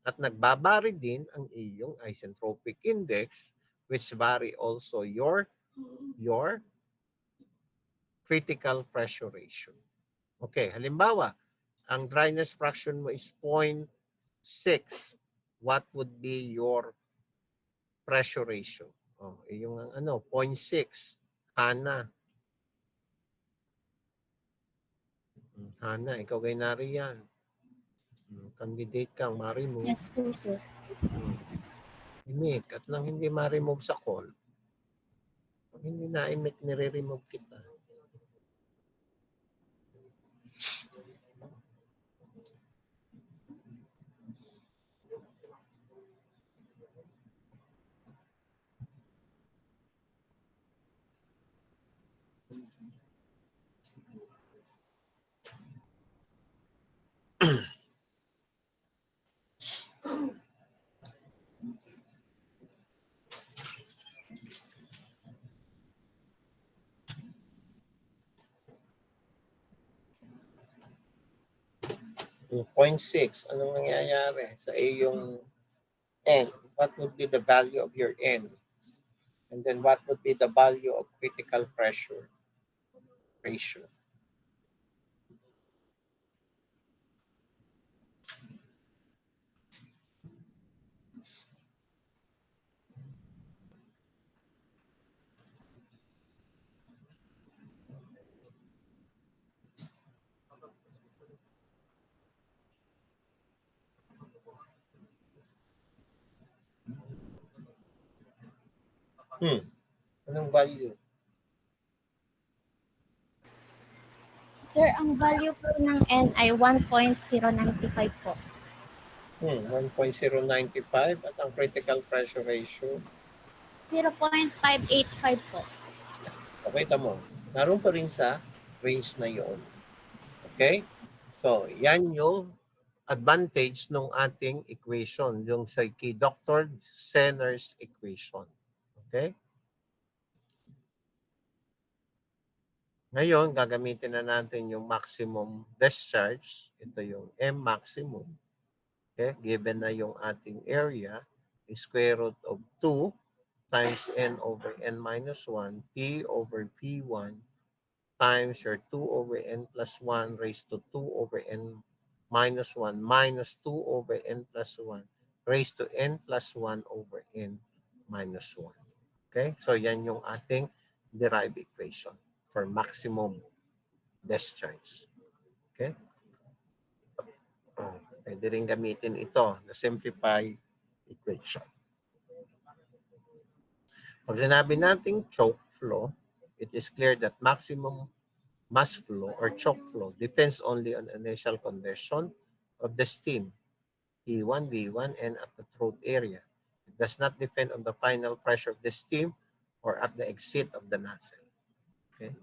At nagbabari din ang iyong isentropic index, which vary also your critical pressure ratio. Okay, halimbawa, ang dryness fraction mo is 0.6. What would be your pressure ratio? Oh, yung 0.6. Hana. Hana, ikaw kay Nariyan. Candidate kang ma-remove. Yes po, sir. Imik, at nang hindi ma-remove sa call, pag hindi na-imik, nire-remove kita. Yung 0.6, anong nangyayari sa iyong N? What would be the value of your N? And then what would be the value of critical pressure ratio? Anong value? Sir, ang value po ng N ay 1.095 po. 1.095 at ang critical pressure ratio. 0.585 po. Okay, tamo. Naroon pa rin sa range na yon. Okay? So, yan yung advantage ng ating equation, yung sa kay Dr. Senner's equation. Okay? Ngayon, gagamitin na natin yung maximum discharge. Ito yung M maximum. Okay? Given na yung ating area, square root of 2 times N over N minus 1, P over P1 times your 2 over N plus 1 raised to 2 over N minus 1 minus 2 over N plus 1 raised to N plus 1 over N minus 1. Okay? So, yan yung ating derived equation for maximum discharge. Okay? Pwede rin gamitin ito na simplified equation. Pag sinabi nating choke flow, it is clear that maximum mass flow or choke flow depends only on initial condition of the steam, P1, V1, and at the throat area. It does not depend on the final pressure of the steam or at the exit of the nozzle. Okay?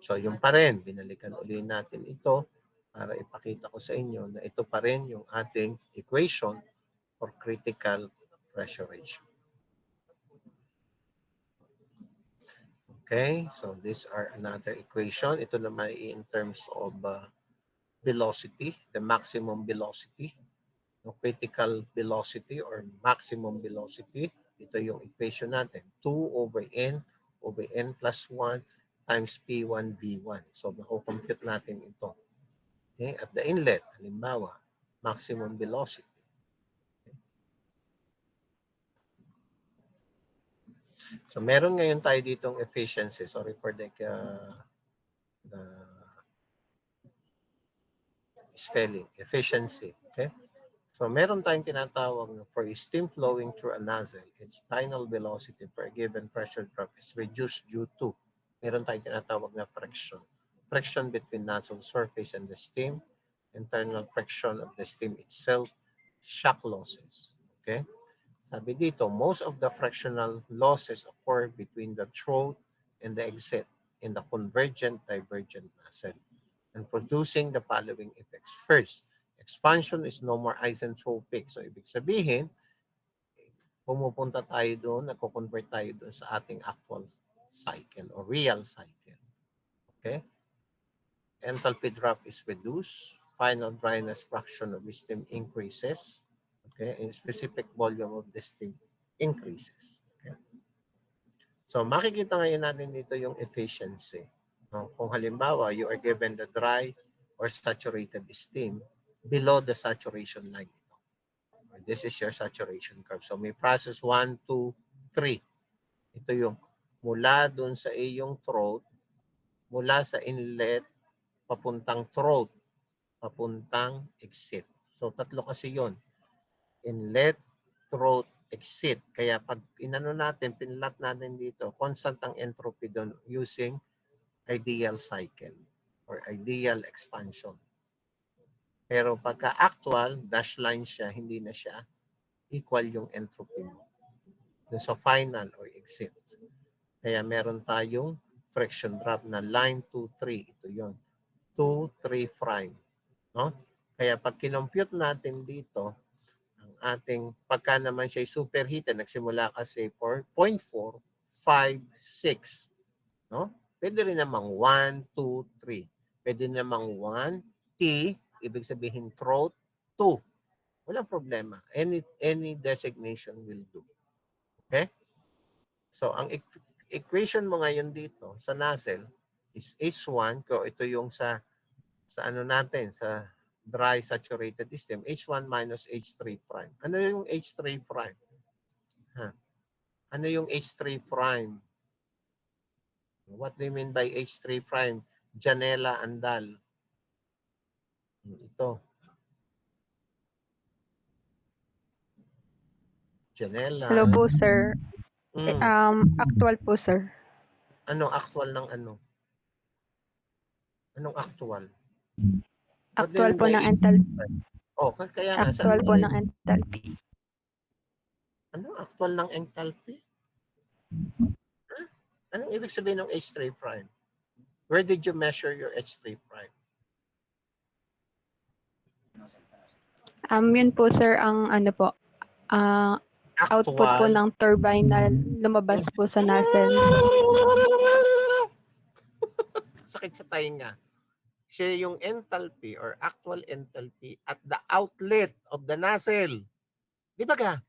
So, yung pa rin, binalikan uli natin ito para ipakita ko sa inyo na ito pa rin yung ating equation for critical pressure ratio. Okay, so these are another equation. Ito naman in terms of velocity, the maximum velocity, no, critical velocity or maximum velocity. Ito yung equation natin. 2 over N plus 1 times P1 V1. So, makukompute natin ito. Okay, at the inlet, halimbawa, maximum velocity. So, meron ngayon tayo ditong efficiency. Sorry for the spelling. Efficiency. Okay? So, meron tayong tinatawag na for steam flowing through a nozzle, its final velocity for a given pressure drop is reduced due to, meron tayong tinatawag na friction. Friction between nozzle surface and the steam, internal friction of the steam itself, shock losses. Okay? Sabi dito, most of the frictional losses occur between the throat and the exit in the convergent divergent nozzle and producing the following effects. First, expansion is no more isentropic. So, ibig sabihin, pumupunta tayo doon, nagko-convert tayo doon sa ating actual cycle or real cycle. Okay? Enthalpy drop is reduced. Final dryness fraction of steam increases. Okay, and specific volume of the steam increases. Okay. So, makikita ngayon natin dito yung efficiency. Kung halimbawa, you are given the dry or saturated steam below the saturation line. This is your saturation curve. So, may process 1, 2, 3. Ito yung mula dun sa iyong throat, mula sa inlet, papuntang throat, papuntang exit. So, tatlo kasi yon. Inlet, throat, exit. Kaya pag inano natin, pinlat natin dito, constant ang entropy doon using ideal cycle or ideal expansion. Pero pagka actual, dash line siya, hindi na siya equal yung entropy mo. So final or exit. Kaya meron tayong friction drop na line 2, 3. Ito yun. 2, 3 prime. No? Kaya pag kinompute natin dito, ating pagka naman siya superheated, nagsimula kasi for 0.4, 5, 6. No? Pwede rin namang 1, 2, 3. Pwede namang 1, T, ibig sabihin throat, 2. Walang problema. Any designation will do. Okay? So, ang equation mo ngayon dito sa nozzle is H1, ko ito yung sa ano natin, sa dry saturated steam, H1 minus H3 prime. Ano yung H3 prime? Ano yung H3 prime? What do you mean by H3 prime? Janela Andal. Ito. Janela. Hello po, sir. Actual po, sir. Anong actual ng ano? Anong actual? Actual po ng enthalpy. Oh, kaya nga. Actual po ng enthalpy. Anong actual ng enthalpy? Huh? Anong ibig sabihin ng H3 prime? Where did you measure your H3 prime? Yun po, sir, ang ano po, output po ng turbine na lumabas po sa nozzle. sakit sa tainga. Siya yung enthalpy or actual enthalpy at the outlet of the nozzle. Di ba ka?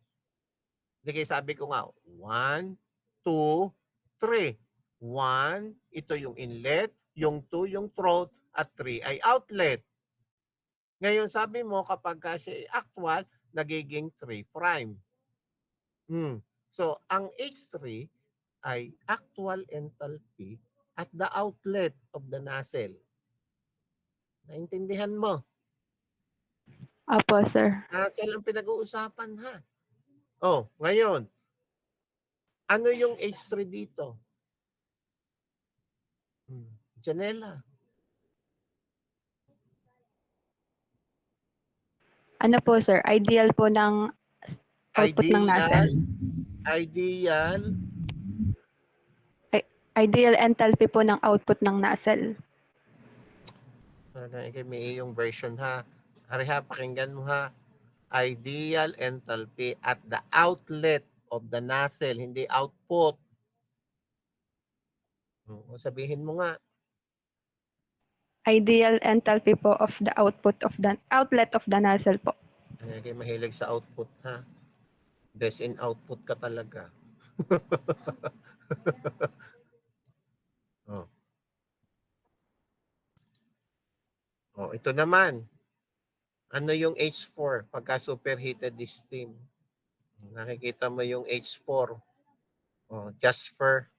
Di kaya sabi ko nga, 1, 2, 3. 1, ito yung inlet, yung 2, yung throat, at 3 ay outlet. Ngayon sabi mo kapag kasi actual, nagiging 3 prime. So, ang H3 ay actual enthalpy at the outlet of the nozzle. Naintindihan mo? Apo, sir. Nozzle ang pinag-uusapan ha. Oh, ngayon, ano yung H3 dito? Janela. Ano po, sir? Ideal po ng output ng nozzle. Ideal enthalpy po ng output ng nozzle. May iyong version ha. Ariha, pakinggan mo ha. Ideal enthalpy at the outlet of the nozzle, hindi output. Sabihin mo nga. Ideal enthalpy po of the output of the outlet of the nozzle po. Kaya mahilig sa output ha. Best in output ka talaga. Ito naman. Ano yung H4 pagka superheated steam? Nakikita mo yung H4. Jasper.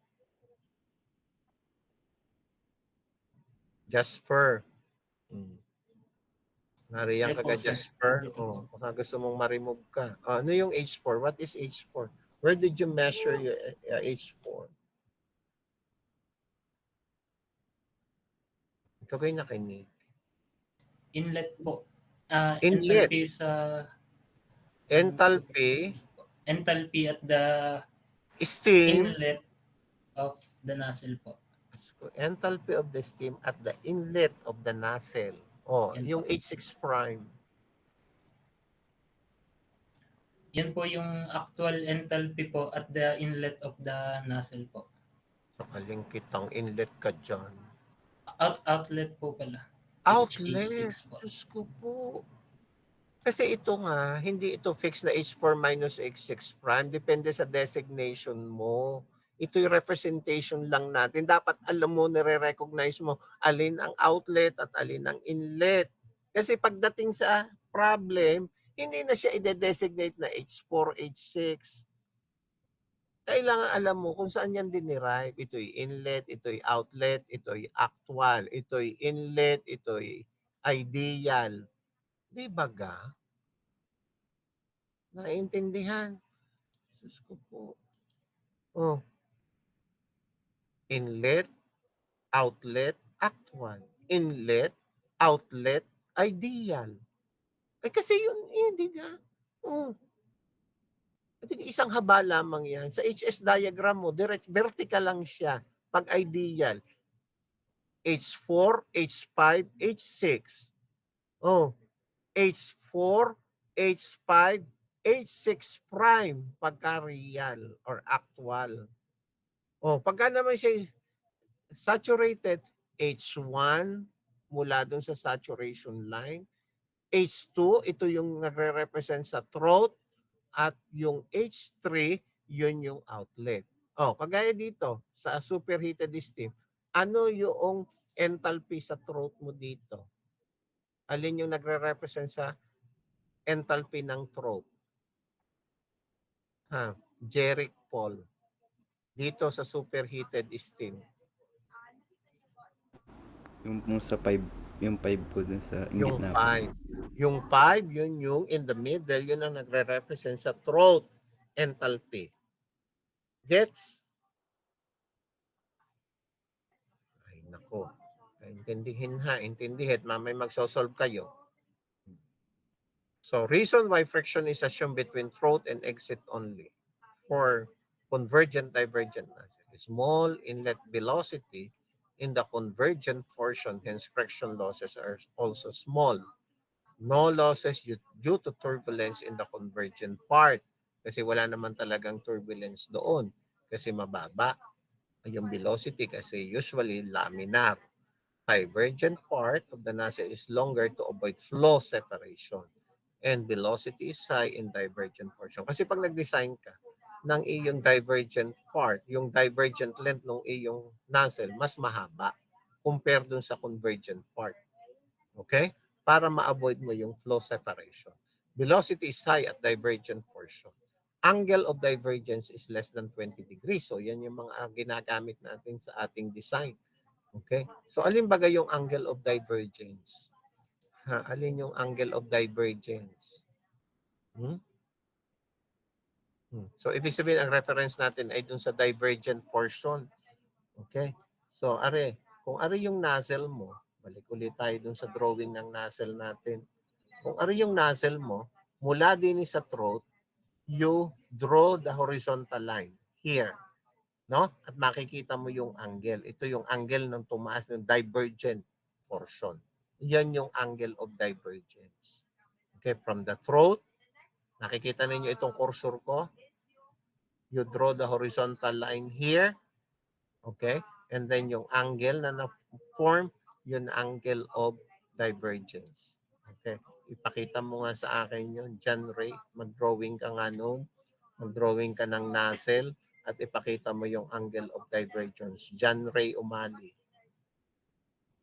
Nariyan ka ka, Jasper. Baka gusto mong ma-remove ka. Ano yung H4? What is H4? Where did you measure your H4? Ikaw kayo nakinig. Inlet po. Inlet. Enthalpy sa... Enthalpy at the steam. inlet of the nozzle po. Enthalpy of the steam at the inlet of the nozzle. Yung H6 prime. Yan po yung actual enthalpy po at the inlet of the nozzle po. Sakaling kitang inlet ka dyan. Outlet po pala. Outlet? H6 po. Diyos ko po. Kasi ito nga, hindi ito fixed na H4 minus H6 prime. Depende sa designation mo. Ito yung representation lang natin. Dapat alam mo, nire-recognize mo alin ang outlet at alin ang inlet. Kasi pagdating sa problem, hindi na siya i-designate na H4, H6. Kailangan alam mo kung saan yan dinerive. Ito'y inlet, ito'y outlet, ito'y actual, ito'y inlet, ito'y ideal. Di ba ga? Naintindihan? Diyos ko po. Inlet, outlet, actual. Inlet, outlet, ideal. Kasi yun, hindi nga. Isang haba lamang yan. Sa HS diagram mo, vertical lang siya. Pag ideal. H4, H5, H6. H4, H5, H6 prime pagka real or actual. Pagka naman siya saturated, H1 mula dun sa saturation line. H2, ito yung nagre-represent sa throat. At yung H3, yun yung outlet. Kagaya dito, sa superheated steam, ano yung enthalpy sa throat mo dito? Alin yung nagre-represent sa enthalpy ng throat? Jeric Paul. Dito sa superheated steam. Yung sa 5, yung 5 po dun sa yung 5. Yung 5, yun yung in the middle, yun ang nagre-represent sa throat enthalpy. Gets? Ay, nako. Intindihin. Mamay magsosolve kayo. So, reason why friction is assumed between throat and exit only for convergent divergent nozzle. Small inlet velocity in the convergent portion, hence friction losses are also small. No losses due to turbulence in the convergent part. Kasi wala naman talagang turbulence doon. Kasi mababa yung velocity kasi usually laminar. divergent part of the nozzle is longer to avoid flow separation. And velocity is high in divergent portion. Kasi pag nag-design ka ng iyong divergent part, yung divergent length ng iyong nozzle, mas mahaba compare dun sa convergent part. Okay? Para ma-avoid mo yung flow separation. Velocity is high at divergent portion. Angle of divergence is less than 20 degrees. So, yan yung mga ginagamit natin sa ating design. Okay? So, alin ba yung angle of divergence? Alin yung angle of divergence? So, ibig sabihin, ang reference natin ay dun sa divergent portion. Okay? So, kung yung nozzle mo, balik ulit tayo dun sa drawing ng nozzle natin. Kung yung nozzle mo, mula din sa throat, you draw the horizontal line here. No? At makikita mo yung angle. Ito yung angle ng tumaas ng divergent portion. Yan yung angle of divergence. Okay, from the throat, nakikita ninyo itong cursor ko. You draw the horizontal line here. Okay? And then yung angle na na-form, yun angle of divergence. Okay? Ipakita mo nga sa akin yun. John Ray, mag-drawing ka nga noon. Mag-drawing ka ng nozzle at ipakita mo yung angle of divergence. John Ray Umali.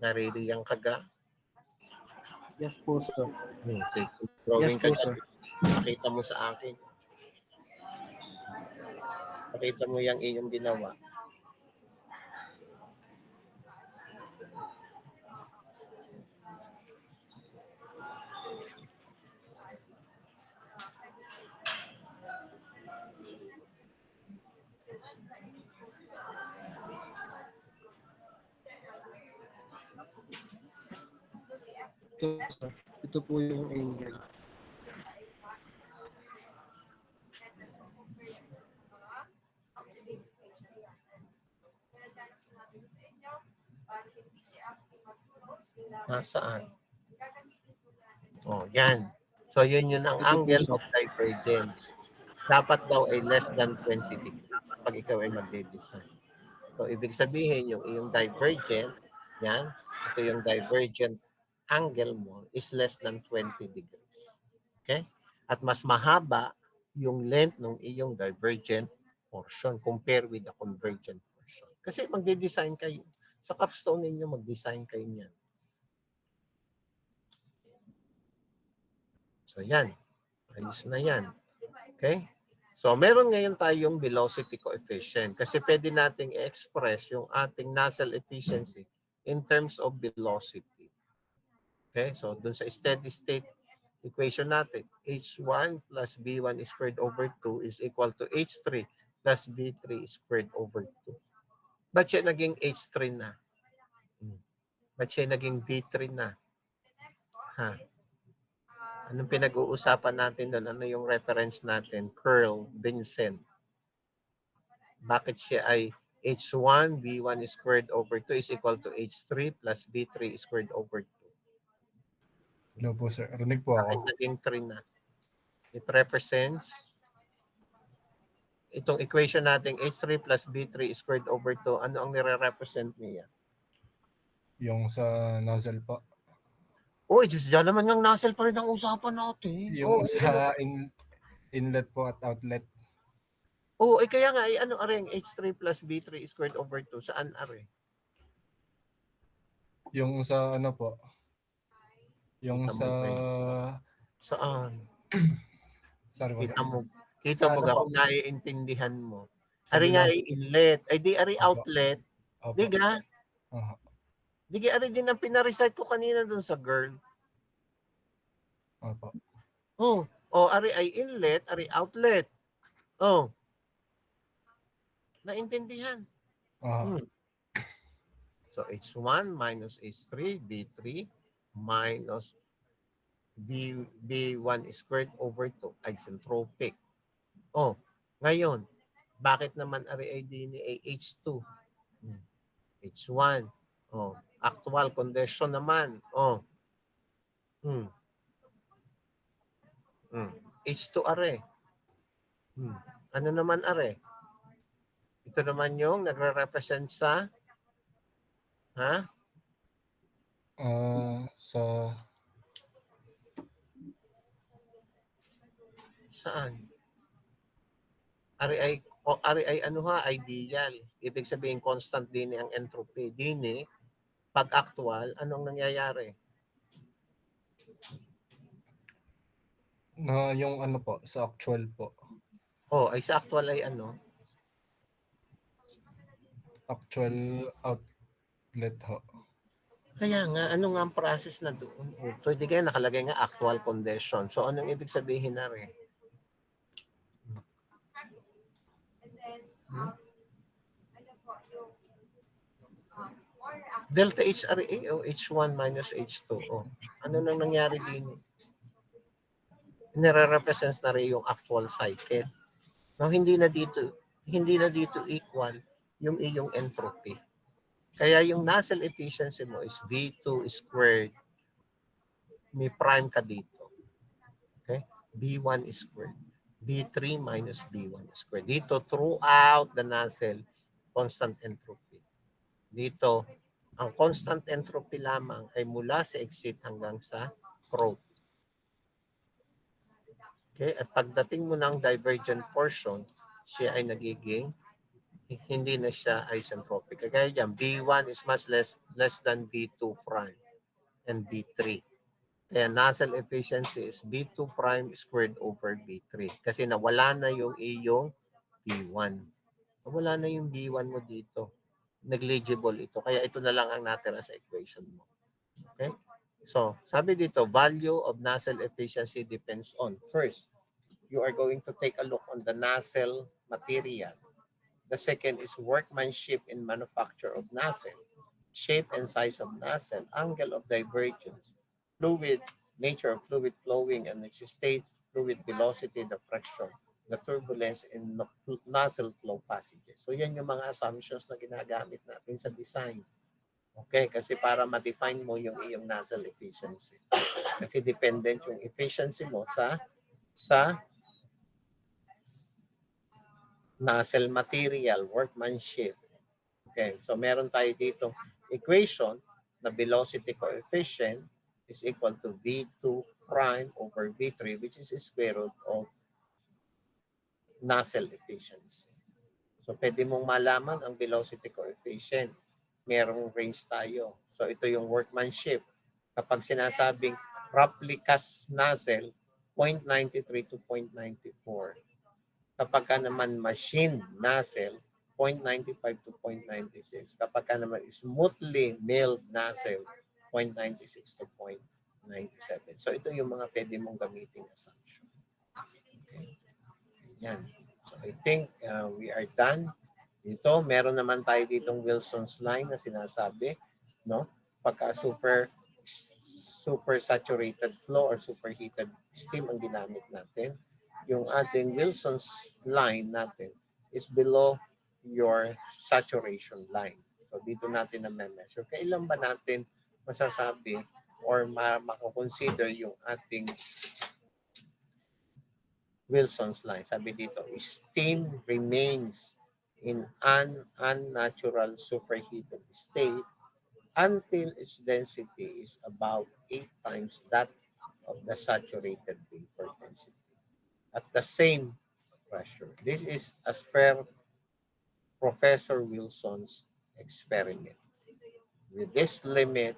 Naririyang ka ga? Yes po, sir. Okay. Drawing Yes ka po, dyan. sir. Pakita mo sa akin. Pakita mo yung inyong ginawa. Ito po yung angle. Nasaan? Oh, yan. So, yun ang angle of divergence. Dapat daw ay less than 20 degrees pag ikaw ay magde-design. So, ibig sabihin, yung iyong divergent, yan, ito yung divergent angle mo is less than 20 degrees. Okay? At mas mahaba yung length ng iyong divergent portion compare with the convergent portion. Kasi magde-design kayo. Sa capstone ninyo, mag-design kayo niyan. So, yan. Ayos na yan. Okay? So, meron ngayon tayong velocity coefficient kasi pwede nating i-express yung ating nozzle efficiency in terms of velocity. Okay? So, dun sa steady state equation natin, H1 plus B1 squared over 2 is equal to H3 plus B3 squared over 2. Ba't siya naging H3 na? Ba't siya naging B3 na? Anong pinag-uusapan natin doon? Ano yung reference natin? Curl, Vincent. Bakit siya ay H1, B1 squared over 2 is equal to H3 plus B3 squared over 2? Hello po, sir. Rinig po ako. Bakit naging 3 na? It represents itong equation natin H3 plus B3 squared over 2. Ano ang nire-represent niya? Yung sa nozzle po. Uy, Diyos dyan naman yung nozzle pa rin ang usapan natin. Yung sa inlet po at outlet. Kaya nga, ano aring H3 plus B3 squared over 2? Saan are? Yung sa ano po? Yung sa... Saan? Sorry po. Kita mo ga kung naiintindihan mo. Ari nga ay inlet. Ay di ari outlet. Di ga? Di ga ari din ang pinarecite ko kanina dun sa girl. Opo. Ari ay inlet, ari outlet. Naintindihan? So, H1 minus H3, B3 minus B1 squared over 2 isentropic. Ngayon, bakit naman ari ay din ay H2? H1. Actual condition naman. H2 are. Ano naman are? Ito naman yung nagre-represent sa Sa Saan? RI ano ha, ideal. Ibig sabihin constant din ang entropy. Din pag actual, anong nangyayari? yung ano po, sa actual po. Ay sa actual ay ano? Actual outlet ho. Kaya nga, ano nga ang process na doon? Pwede kaya nakalagay nga actual condition. So, anong ibig sabihin na rin? Delta HRA o H1 minus H2. Ano nang nangyari din? Nire-represent na rin yung actual cycle. No, hindi na dito equal yung iyong entropy. Kaya yung nozzle efficiency mo is V2 squared. May prime ka dito. Okay? B1 squared. B3 minus B1 squared. Dito, throughout the nozzle, constant entropy. Dito, ang constant entropy lamang ay mula sa exit hanggang sa throat. Okay? At pagdating mo ng divergent portion, siya ay nagiging hindi na siya isentropic. Kaya yan, B1 is much less than B2 prime and B3. Kaya nozzle efficiency is B2 prime squared over B3. Kasi nawala na yung iyong B1. Nawala na yung B1 mo dito. Negligible ito. Kaya ito na lang ang natira sa equation mo. Okay? So, sabi dito, value of nozzle efficiency depends on, first, you are going to take a look on the nozzle material. The second is workmanship in manufacture of nozzle, shape and size of nozzle, angle of divergence, fluid, nature of fluid flowing and its state, fluid velocity, the pressure, the turbulence in nozzle flow passages. So yan yung mga assumptions na ginagamit natin sa design. Okay, kasi para ma-define mo yung iyong nozzle efficiency. Kasi dependent yung efficiency mo sa nozzle material, workmanship. Okay, so meron tayo dito equation na velocity coefficient is equal to V2 prime over V3, which is square root of nozzle efficiency. So pwede mong malaman ang velocity coefficient. Merong range tayo. So ito yung workmanship. Kapag sinasabing roughly cast nozzle, 0.93 to 0.94. Kapag ka naman machine nozzle, 0.95 to 0.96. Kapag ka naman smoothly milled nozzle, 0.96 to 0.97. So ito yung mga pwede mong gamitin assumption. Okay. Yan. So I think we are done. Dito, meron naman tayo ditong Wilson's line na sinasabi, no? Pagka super saturated flow or superheated steam ang ginamit natin, yung ating Wilson's line natin is below your saturation line. So dito natin na measure. Kailan ba natin masasabi or makakonsider yung ating Wilson's line? Sabi dito, steam remains in an unnatural superheated state until its density is about 8 times that of the saturated vapor density at the same pressure. This is as per Professor Wilson's experiment. With this limit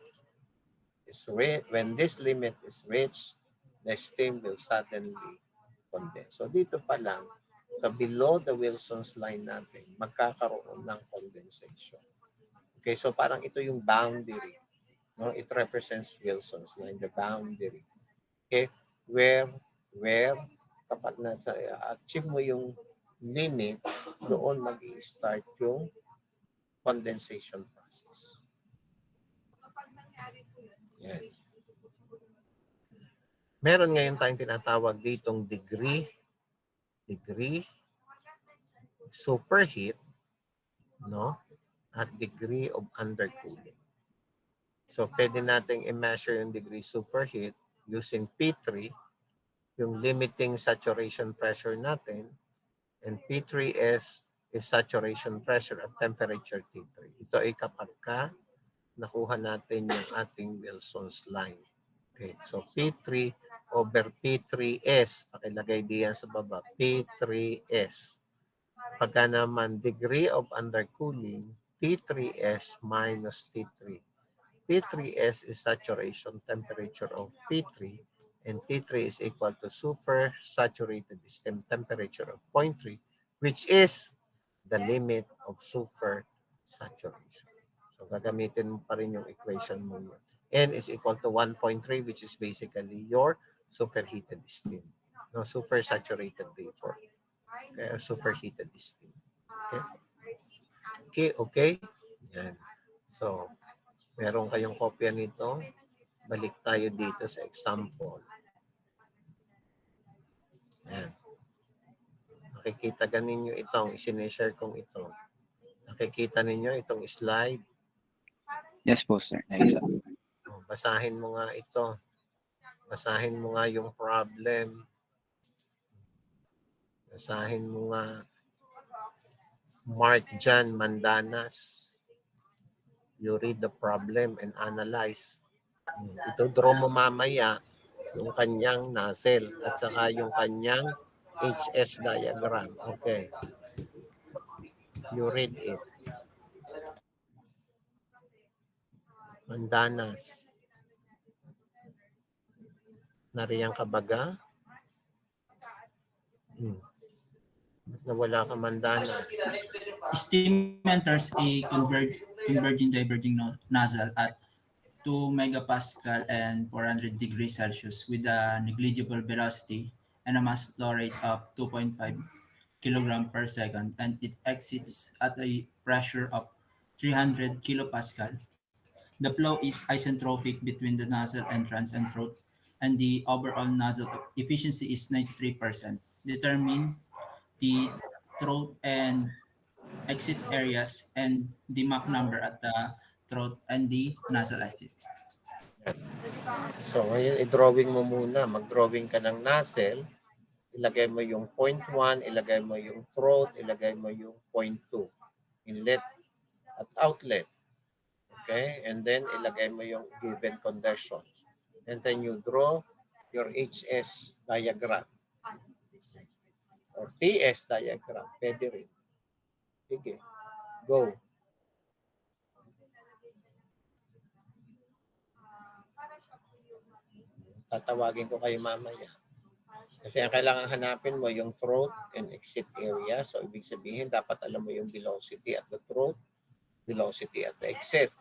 when this limit is reached, the steam will suddenly condense. So dito pa lang, sa below the Wilson's line natin, magkakaroon ng condensation. Okay, so parang ito yung boundary. No? It represents Wilson's line, the boundary. Okay, where kapag achieve mo yung limit, doon mag-i-start yung condensation process. Yan. Meron ngayon tayong tinatawag ditong degree superheat, no? At degree of undercooling. So pwede nating i-measure yung degree superheat using P3, yung limiting saturation pressure natin, and P3 is saturation pressure at temperature T3. Ito ay kapag ka nakuha natin yung ating Wilson's line. Okay, so P3 over P3S, pakilagay diyan sa baba, P3S. Pagka naman degree of undercooling, T3S minus T3. T3S is saturation temperature of P3 and T3 is equal to supersaturated steam temperature of 0.3, which is the limit of super saturation. So gagamitin mo pa rin yung equation mo yun. N is equal to 1.3, which is basically your superheated steam. No, supersaturated vapor. Okay, or superheated steam. Okay? Okay? Yan. So, meron kayong kopya nito. Balik tayo dito sa example. Yan. Nakikita ganin nyo itong isineshare kong ito. Nakikita ninyo itong slide. Yes po, sir. Nakita. Basahin mo nga ito. Basahin mo nga yung problem. Basahin mo nga Mark Jan Mandanas. You read the problem and analyze. Ito draw mo mamaya yung kanyang nozzle at saka yung kanyang HS diagram. Okay. You read it. Mandanas. Nariyan ka baga? Ba't nawala ka, Mandanas? Steam enters a converging diverging nozzle at 2 megapascal and 400 degrees Celsius with a negligible velocity and a mass flow rate of 2.5 kilogram per second, and it exits at a pressure of 300 kilopascal. The flow is isentropic between the nozzle entrance and throat, and the overall nozzle efficiency is 93%. Determine the throat and exit areas and the Mach number at the throat and the nozzle exit. So, ngayon, i-drawing mo muna. Mag-drawing ka ng nozzle. Ilagay mo yung 0.1, ilagay mo yung throat, ilagay mo yung 0.2. Inlet at outlet. Okay? And then, ilagay mo yung given conditions. And then, you draw your HS diagram. Or TS diagram. Pwede rin. Sige. Go. Tatawagin ko kayo mamaya. Kasi ang kailangan hanapin mo yung throat and exit area. So, ibig sabihin, dapat alam mo yung velocity at the throat, velocity at the exit.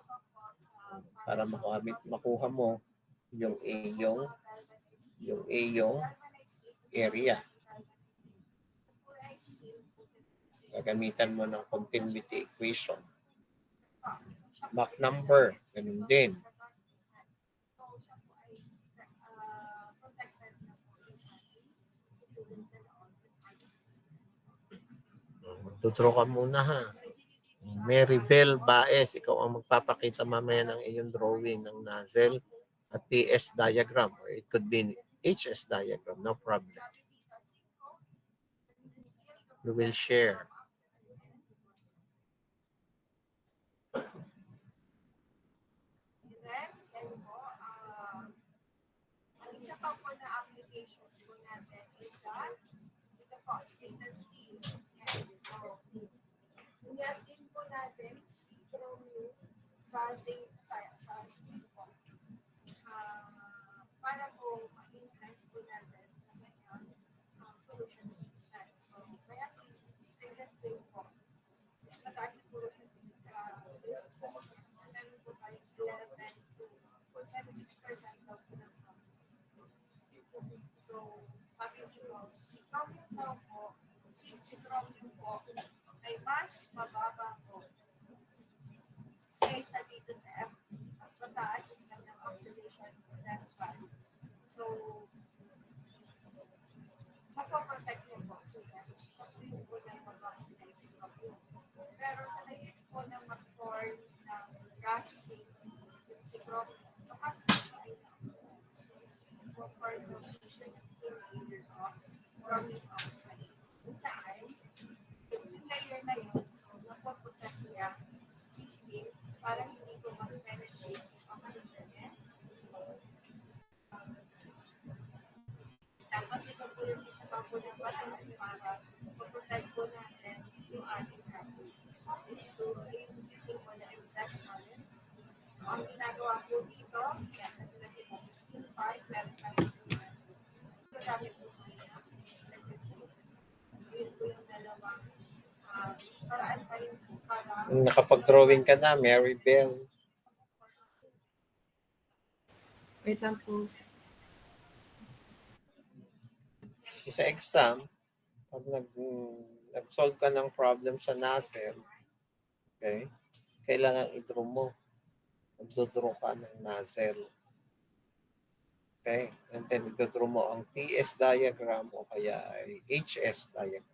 Para makuha mo yung area. Gagamitan mo ng continuity equation. Mach number, ganun din. Tuturo ka muna ha. Maribel Baez, ikaw ang magpapakita mamaya ng iyong drawing ng nozzle at TS diagram or it could be HS diagram, no problem. We will share. Isa pa po na applications po natin is that ito po, stainless steel. Yan. So, din po natin sa steel po. Para po ma-enhance po natin ang kanyang pollution resistance. So, kaya stainless steel po, is mataas yung pollution resistance. So, meron po tayo 11 to 76% of the so, sabi ko, si chromium po ay mas mababa po kaysa dito sa F. Mas mataas yung kanyang oxidation level. So, mapaprotect niyo po sila. Yung po ng mag-oxidize si chromium. Pero sa naging po ng mag-form ng rusting si chromium, makakasya for the position of chromium oxide. Saan? Yung layer na yun, so napapunta niya si steel para hindi ko mag-penetrate po ng button para protect po natin yung ating graphic. Is to using po the impress current. So, ang ginagawa po dito, yan, natin po sa Steam 5, meron tayo ito gamit po po niya. So, yun po yung dalawang paraan pa rin po para Nakapag-drawing ka na, Mary Bell. Wait lang po. Kasi sa exam, pag nag-solve ka ng problem sa NASEL, okay, kailangan i-draw mo. Magdodraw ka ng NASEL. Okay? And then i-draw mo ang TS diagram o kaya ay HS diagram.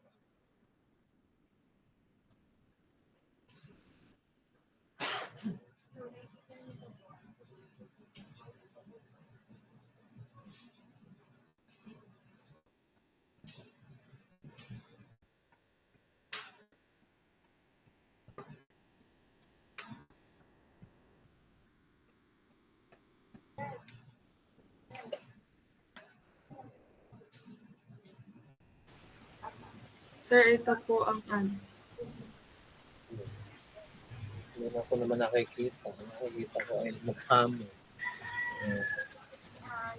Sir, ito po ang Hindi na ako naman nakikita. Nakikita ko ay mukha mo.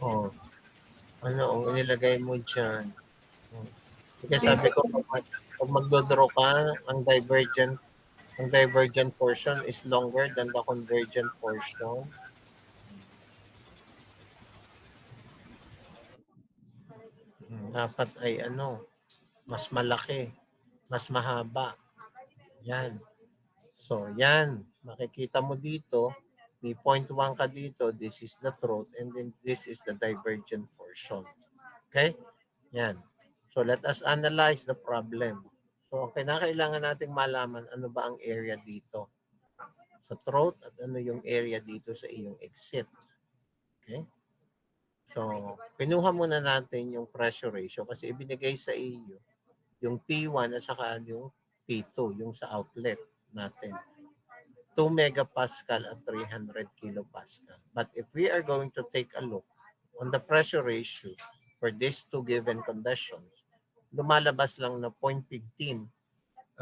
Oh. Ano ang inilagay mo dyan? Kasi sabi ko, pag magdodraw ka, ang divergent portion is longer than the convergent portion. Dapat ay mas malaki, mas mahaba. Yan. So, yan. Makikita mo dito, may 0.1 ka dito, this is the throat, and then this is the divergent portion. Okay? Yan. So, let us analyze the problem. So, ang kinakailangan nating malaman, ano ba ang area dito sa throat at ano yung area dito sa iyong exit. Okay? So, pinuha muna natin yung pressure ratio kasi ibinigay sa iyo yung P1 at saka yung P2, yung sa outlet natin. 2 megapascal at 300 kilopascal. But if we are going to take a look on the pressure ratio for these two given conditions, lumalabas lang na 0.15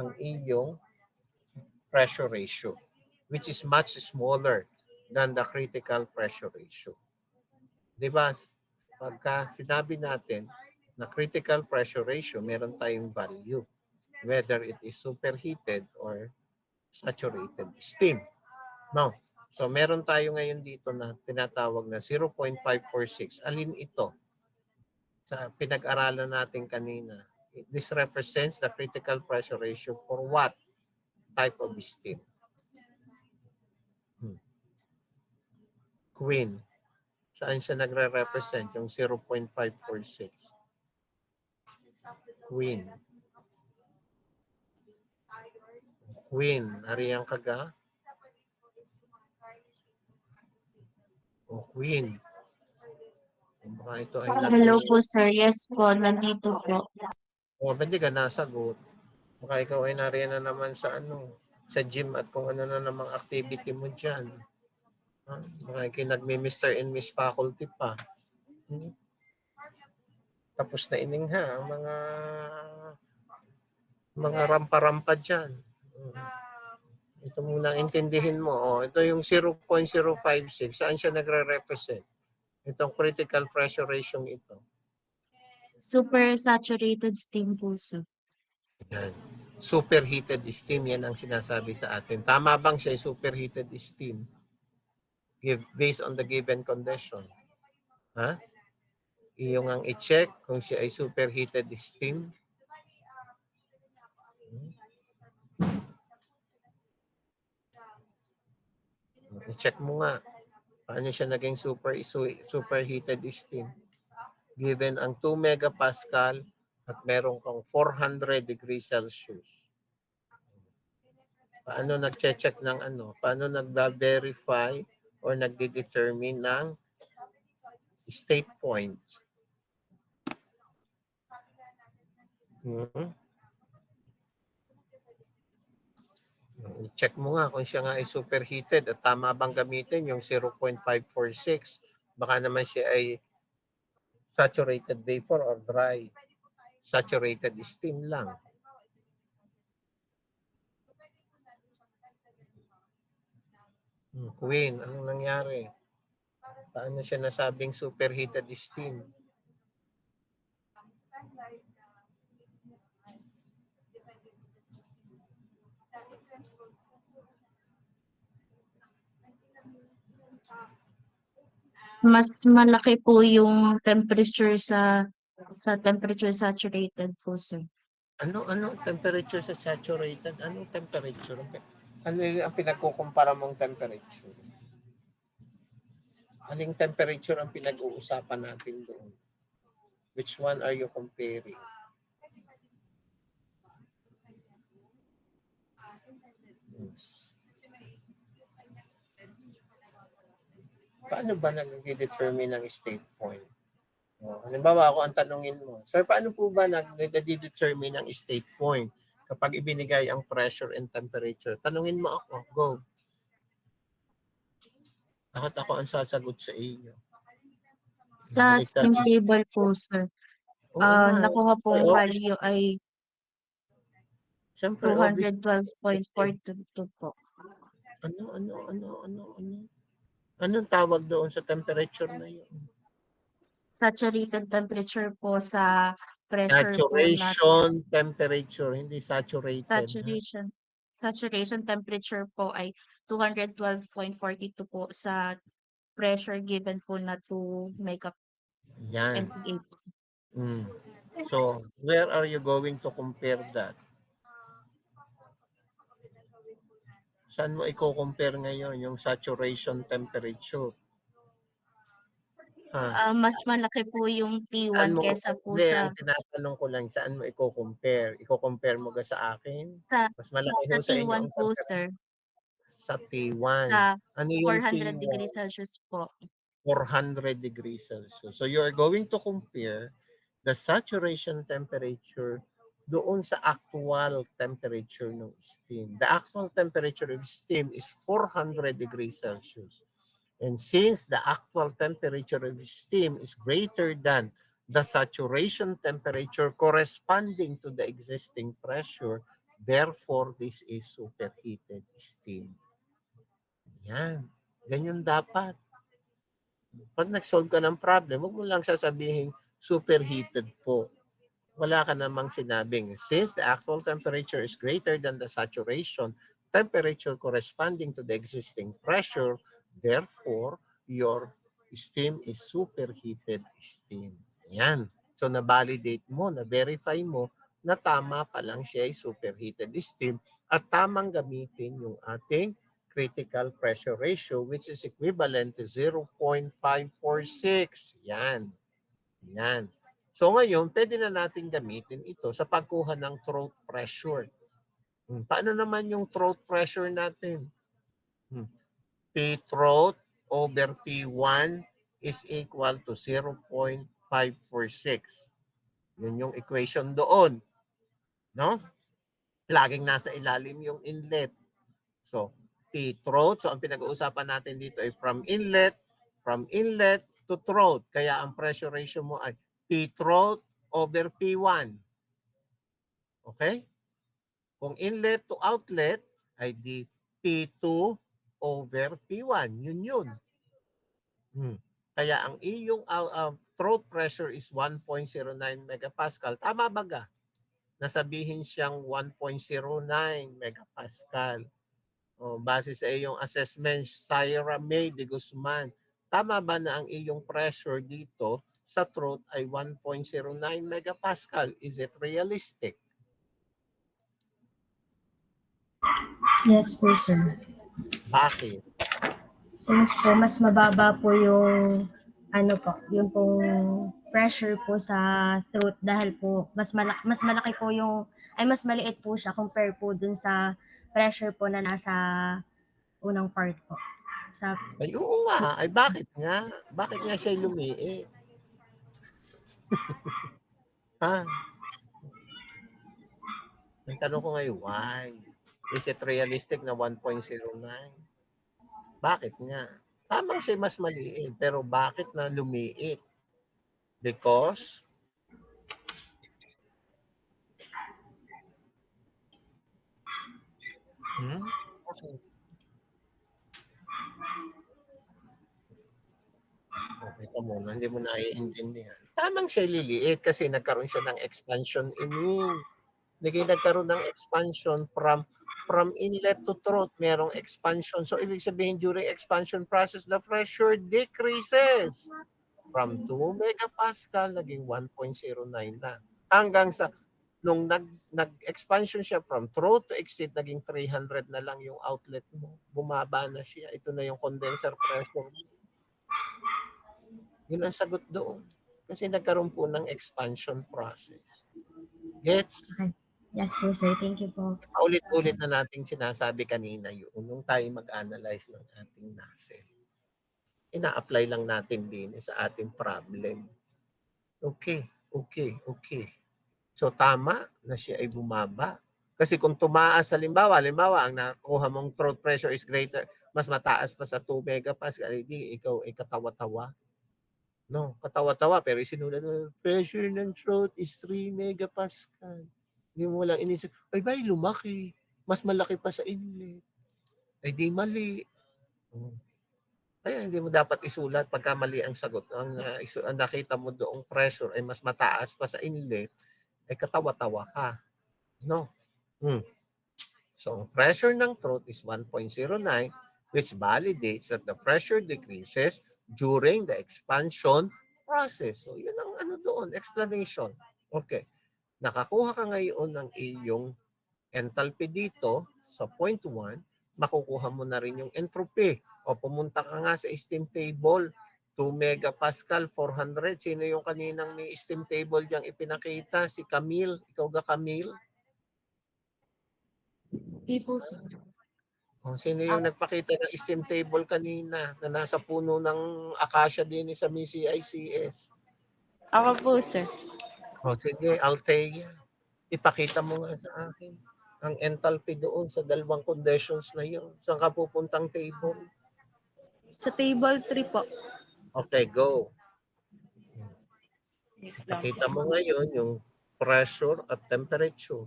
ang iyong pressure ratio, which is much smaller than the critical pressure ratio. Diba? Pagka sinabi natin na critical pressure ratio, meron tayong value, whether it is superheated or saturated steam. No. So meron tayo ngayon dito na tinatawag na 0.546. Alin ito? Sa pinag-aralan natin kanina. This represents the critical pressure ratio for what type of steam? Queen. Saan siya nagre-represent? Yung 0.546. Queen. Queen. Ariyan kaga? O Queen. Baka ito ay Hello po sir, yes po, nandito po. O, ba't di ka nasagot? Baka ikaw ay nariyan na naman sa sa gym at kung ano na namang activity mo dyan. Baka nagme-Mr. and Miss Faculty pa. Tapos na iningha ang mga rampa-rampa dyan. Ito muna intindihin mo. Oh, ito yung 0.056. Saan siya nagre-represent? Itong critical pressure ratio ito. Super saturated steam po sir. Yan. Superheated steam, yan ang sinasabi sa atin. Tama bang siya ay superheated steam? Based on the given condition. Ha? Iyong ang i-check kung siya ay superheated steam. I-check mo nga. Paano siya naging superheated steam? Given ang 2 megapascal at meron kang 400 degrees Celsius. Paano nag-check ng Paano nag-verify or nagde-determine ng state point? Check mo nga kung siya nga ay superheated at tama bang gamitin yung 0.546. Baka naman siya ay saturated vapor or dry. saturated steam lang. Queen, anong nangyari? Paano siya nasabing superheated steam? Mas malaki po yung temperature sa temperature saturated po, sir. Ano temperature sa saturated? Anong temperature? Ano yung ang pinagkukumpara mong temperature? Aling temperature ang pinag-uusapan natin doon? Which one are you comparing? Yes. Paano ba nag-determine ng state point? Halimbawa ako ang tanungin mo, sir, paano po ba nag-determine ng state point kapag ibinigay ang pressure and temperature? Tanungin mo ako, go. Ako ang sasagot sa iyo. Sa steam table po, sir. Nakuha pong value ay Siyempre, 212.422 po. Anong tawag doon sa temperature na yun? Saturated temperature po sa pressure po Saturation temperature, hindi saturated. Saturation temperature po ay 212.42 po sa pressure given po na 2 Yan. MPa. So, where are you going to compare that? Saan mo i-compare ngayon yung saturation temperature? Mas malaki po yung T1 kesa po sa... Ang tinatanong ko lang, saan mo i-compare? I-compare mo ga sa akin? Mas malaki sa sa inyo T1 ang po, sir. Sa T1. Sa Ano yung 400 T1? degrees Celsius po. 400 degrees Celsius. So you are going to compare the saturation temperature doon sa actual temperature ng steam. The actual temperature of steam is 400 degrees Celsius. And since the actual temperature of steam is greater than the saturation temperature corresponding to the existing pressure, therefore this is superheated steam. Yan. Ganyan dapat. Pag nag-solve ka ng problem, huwag mo lang sasabihin superheated po. Wala ka namang sinabing, since the actual temperature is greater than the saturation temperature corresponding to the existing pressure, therefore, your steam is superheated steam. Yan. So, na-validate mo, na-verify mo na tama pa lang siya ay superheated steam at tamang gamitin yung ating critical pressure ratio which is equivalent to 0.546. Yan. Yan. So ngayon, pwede na natin gamitin ito sa pagkuha ng throat pressure. Paano naman yung throat pressure natin? P throat over P1 is equal to 0.546. Yun yung equation doon. No? Laging nasa ilalim yung inlet. So, P throat. So, ang pinag-uusapan natin dito ay from inlet to throat. Kaya ang pressure ratio mo ay P throat over P1. Okay? Kung inlet to outlet ay di P2 over P1. Yun. Kaya ang iyong throat pressure is 1.09 megapascal. Tama ba ga? Nasabihin siyang 1.09 megapascal. Base sa iyong assessment, Syra May de Guzman. Tama ba na ang iyong pressure dito sa throat ay 1.09 megapascal? Is it realistic? Yes po, sir. Bakit? Since po mas mababa po yung yung pong pressure po sa throat dahil po mas malaki po mas maliit po siya compare po dun sa pressure po na nasa unang part po. Ay, oo nga. Ay, bakit nga? Bakit nga siya lumiit? Ang tanong ko ngayon, why? Is it realistic na 1.09? Bakit nga? Tamang siya mas maliit, pero bakit na lumiit? Because Hmm? Okay. Okay ka muna, hindi mo naiintindihan. Tamang siya liliit kasi nagkaroon siya ng expansion immune. Nagkaroon ng expansion from inlet to throat, merong expansion. So, ibig sabihin, during expansion process, the pressure decreases from 2 megapascal, naging 1.09 na. Hanggang sa, nung nag-expansion siya from throat to exit, naging 300 na lang yung outlet mo. Bumaba na siya. Ito na yung condenser pressure. Yun ang sagot doon. Kasi nagkaroon po ng expansion process. Gets? Okay. Yes po, sir. Thank you po. Ulit-ulit na nating sinasabi kanina yun, nung tayo mag-analyze ng ating NASEL. Ina-apply lang natin din sa ating problem. Okay. So tama na siya ay bumaba. Kasi kung tumaas, halimbawa, ang nakuha mong throat pressure is greater, mas mataas pa sa 2 megapascal, hindi ikaw ay katawa-tawa. No, katawa-tawa, pero isinulat na, pressure ng throat is 3 megapascal. Hindi mo lang inisip, ay ba, lumaki. Mas malaki pa sa inlet. Ay di mali. Kaya hindi mo dapat isulat pagka mali ang sagot. Ang nakita mo doong pressure ay mas mataas pa sa inlet, ay katawa-tawa ka. No? So, ang pressure ng throat is 1.09, which validates that the pressure decreases during the expansion process. So, yun ang ano doon, explanation. Okay. Nakakuha ka ngayon ng iyong enthalpy dito sa point 1, makukuha mo na rin yung entropy. O pumunta ka nga sa steam table, 2 megapascal, 400. Sino yung kaninang may steam table diyang ipinakita? Si Camille. Ikaw ga Camille? Ipo, sir. O, sino yung nagpakita ng steam table kanina na nasa puno ng acacia din sa CICS? Ako po, sir. O sige, Althea, ipakita mo nga sa akin ang enthalpy doon sa dalawang conditions na yun. Saan ka pupuntang table? Sa table 3 po. Okay, go. Pakita mo ngayon yung pressure at temperature.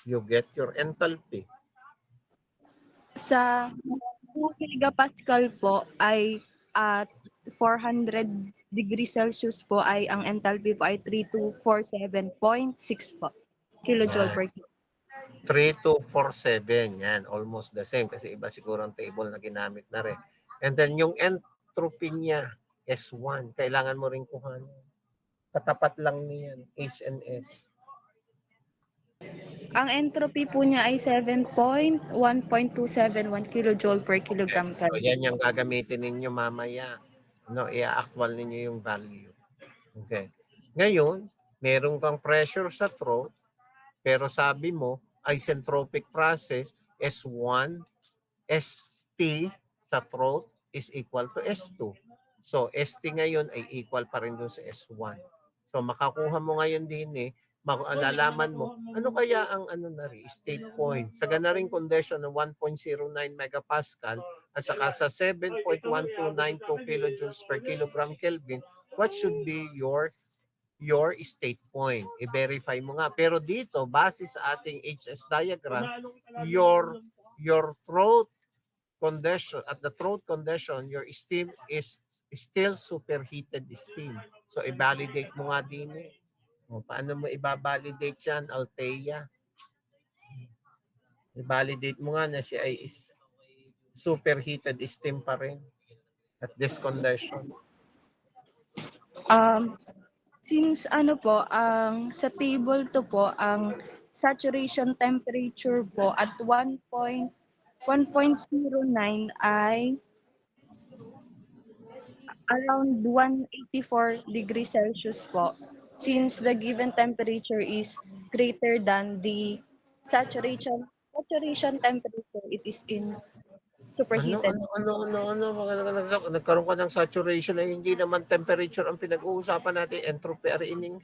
You get your enthalpy. Sa 2 megapascal po ay at 400 degrees Celsius po ay ang enthalpy po ay 3247.6 po. Kilojoule per kilo. 3247. Yan, almost the same kasi iba siguro ang table na ginamit na rin. And then yung entropy niya, S1. Kailangan mo rin kuhanin. Katapat lang niyan, H and S. Ang entropy po niya ay 7.1.271 kilojoule per kilogram. So yan yung gagamitin ninyo mamaya. No, i-actual ninyo yung value. Okay. Ngayon, meron kang pressure sa throat, pero sabi mo, isentropic process, S1, ST sa throat is equal to S2. So, ST ngayon ay equal pa rin doon sa S1. So, makakuha mo ngayon din malalaman mo, ano kaya ang state point? Sa ganaring condition ng 1.09 megapascal at saka sa 7.1292 kilojoules per kilogram Kelvin, what should be your state point? I-verify mo nga. Pero dito, base sa ating HS diagram, your throat condition, at the throat condition, your steam is still superheated steam. So, i-validate mo nga din paano mo i-validate yan, Althea? I-validate mo nga na siya ay superheated steam pa rin at this condition. Since sa table to po, ang saturation temperature po at 1.09 ay around 184 degrees Celsius po. Since the given temperature is greater than the saturation temperature, it is in superheated. Nagkaroon ka ng saturation na hindi naman temperature ang pinag-uusapan natin, entropy arining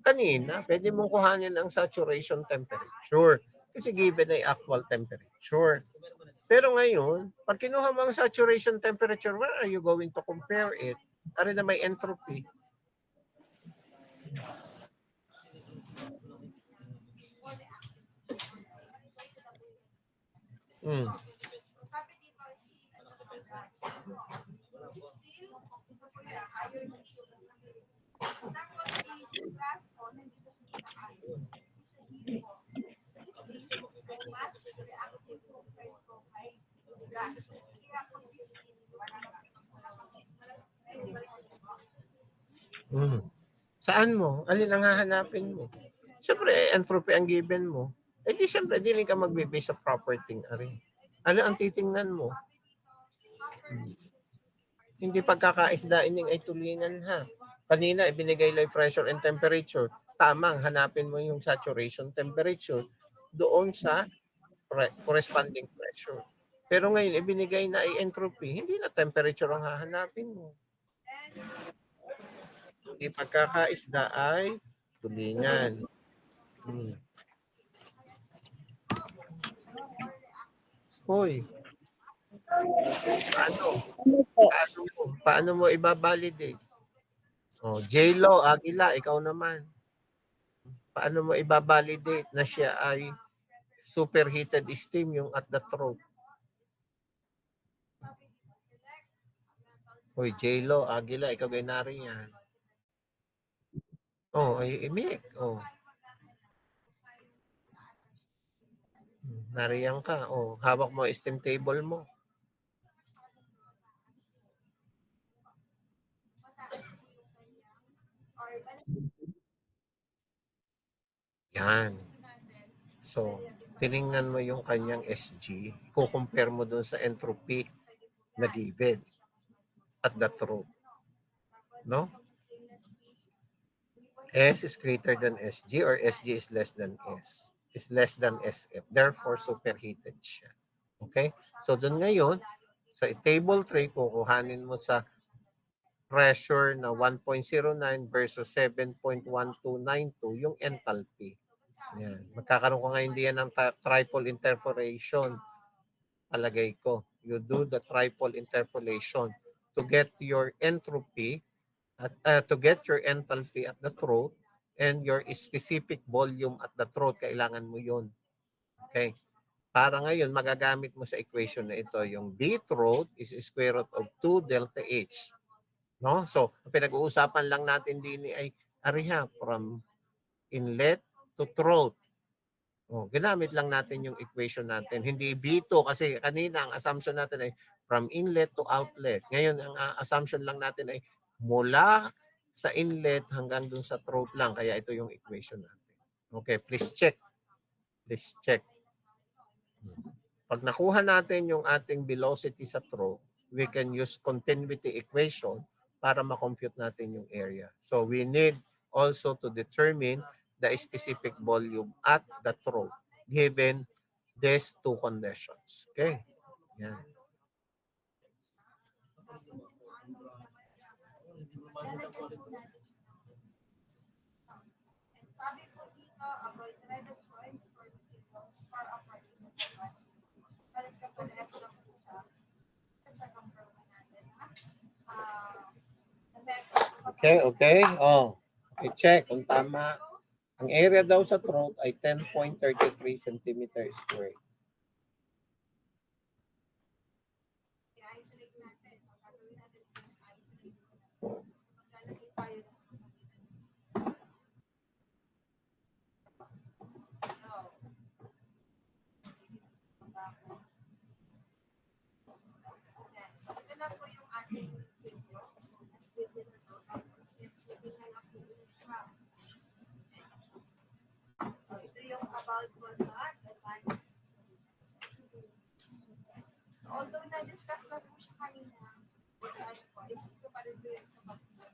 kanina. Pwede mong kuhanin ang saturation temperature kasi given ay actual temperature. Pero ngayon, pag kinuha mo ang saturation temperature, where are you going to compare it? Ari na may entropy. Mm. So sabi dito, si gas. Still, ito po yung higher than sugar. Tapos si gas po, nandito siya sa taas. Sa hilo. Still, ay mas reactive compared to kay gas. Kaya po si still, Saan mo? Alin ang hahanapin mo? Siyempre, entropy ang given mo. Eh di siyempre, di rin ka magbibase sa property rin. Ano ang titingnan mo? Hindi pagkakaisdain ay tulingan ha. Kanina, ibinigay live pressure and temperature. Tamang, hanapin mo yung saturation temperature doon sa corresponding pressure. Pero ngayon, ibinigay na ay entropy, hindi na temperature ang hahanapin mo. Hindi pagkakaisda ay tulingan. Hoy. Paano mo i-validate? Oh, J-Lo, Aguila, ikaw naman. Paano mo i-validate na siya ay superheated steam yung at the throat? Hoy, J-Lo, Aguila, ikaw ay nariyan. Oh, ay imik. Oh. Nariyan ka. Oh, hawak mo steam table mo. Yan. So, tiningnan mo yung kanyang SG, kukompare mo dun sa entropy na given at the throat. No? S is greater than SG or SG is less than S. Is less than SF. Therefore, superheated siya. Okay? So, dun ngayon, sa table 3, kukuhanin mo sa pressure na 1.09 versus 7.1292 yung enthalpy. Yan. Magkakaroon ko ngayon diyan ng triple interpolation. Palagay ko. You do the triple interpolation to get your entropy at to get your enthalpy at the throat and your specific volume at the throat. Kailangan mo yun. Okay? Para ngayon, magagamit mo sa equation na ito. Yung D throat is square root of 2 delta H. No? So, pinag-uusapan lang natin din ay ariha from inlet to throat. Oh, ginamit lang natin yung equation natin. Hindi B2 kasi kanina ang assumption natin ay from inlet to outlet. Ngayon, ang assumption lang natin ay mula sa inlet hanggang dun sa throat lang. Kaya ito yung equation natin. Okay, please check. Please check. Pag nakuha natin yung ating velocity sa throat, we can use continuity equation para ma-compute natin yung area. So we need also to determine the specific volume at the throat given these two conditions. Okay? Yan. Sabi ko dito, avoid threaded joints for cables for a particular one. Palis ka po na lang po siya. Sa number 1 natin, ha? Okay. Oh, okay, check kung tama. Ang area daw sa throat ay 10.33 cm squared. I-isolate natin. So, gagawin natin i-isolate. Maglalagay tayo ng so, ito na po yung ating video. Let's give it a go. Tapos, let's looking na lang po siya. So, ito yung about po sa design. So, although na-discuss na po siya kanina, sa ano po, is ito pa rin po yun sa pag-isip.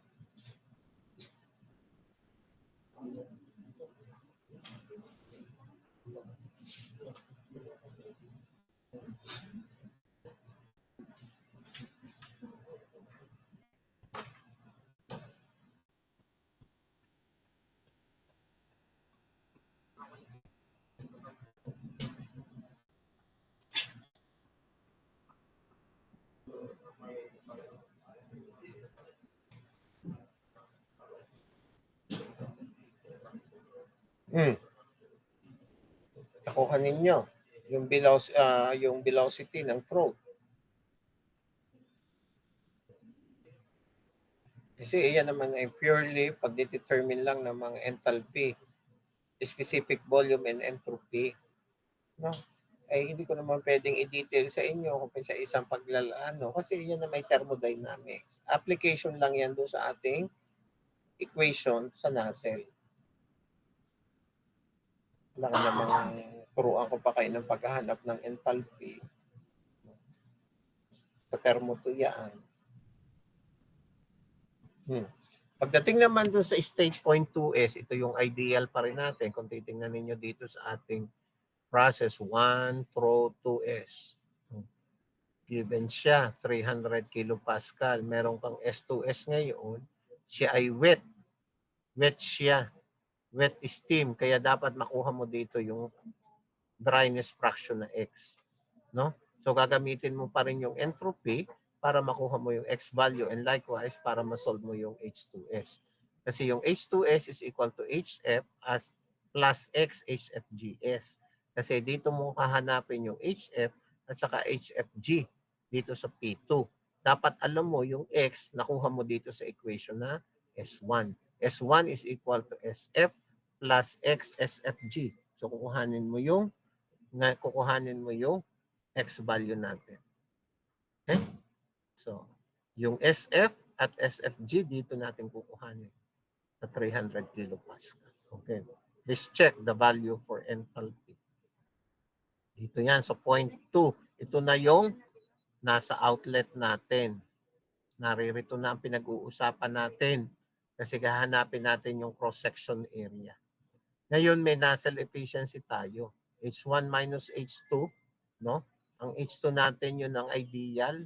Nakuha ninyo. yung velocity ng throat. Kasi iyan naman ay purely pag-determine lang ng mga enthalpy, specific volume and entropy. No? Ay hindi ko naman pwedeng i-detail sa inyo kung sa isang paglalano kasi iyan na may thermodynamics. Application lang yan doon sa ating equation sa nozzle. Wala ka namang turuan ko pa kayo ng paghahanap ng enthalpy. Sa thermotuyaan. Pagdating naman dun sa state point 2S, ito yung ideal pa rin natin. Kung titingnan ninyo dito sa ating process 1 through 2S. Given siya, 300 kilopascal. Meron kang S2S ngayon. Siya ay wet. Wet siya. Wet steam. Kaya dapat makuha mo dito yung dryness fraction na X. No? So gagamitin mo pa rin yung entropy para makuha mo yung X value and likewise para ma-solve mo yung H2S. Kasi yung H2S is equal to HF as plus X HFGS. Kasi dito mo hahanapin yung HF at saka HFG dito sa P2. Dapat alam mo yung X nakuha mo dito sa equation na S1. S1 is equal to SF plus X SFG. So kukuhanin mo yung X value natin. Okay? So, yung SF at SFG dito natin kukuhanin sa 300 kilopascal. Okay. Let's check the value for enthalpy. Dito yan sa point 2. Ito na yung nasa outlet natin. Naririto na ang pinag-uusapan natin kasi hahanapin natin yung cross-section area. Ngayon may nozzle efficiency tayo. H1 minus H2, no? Ang H2 natin yun ang ideal,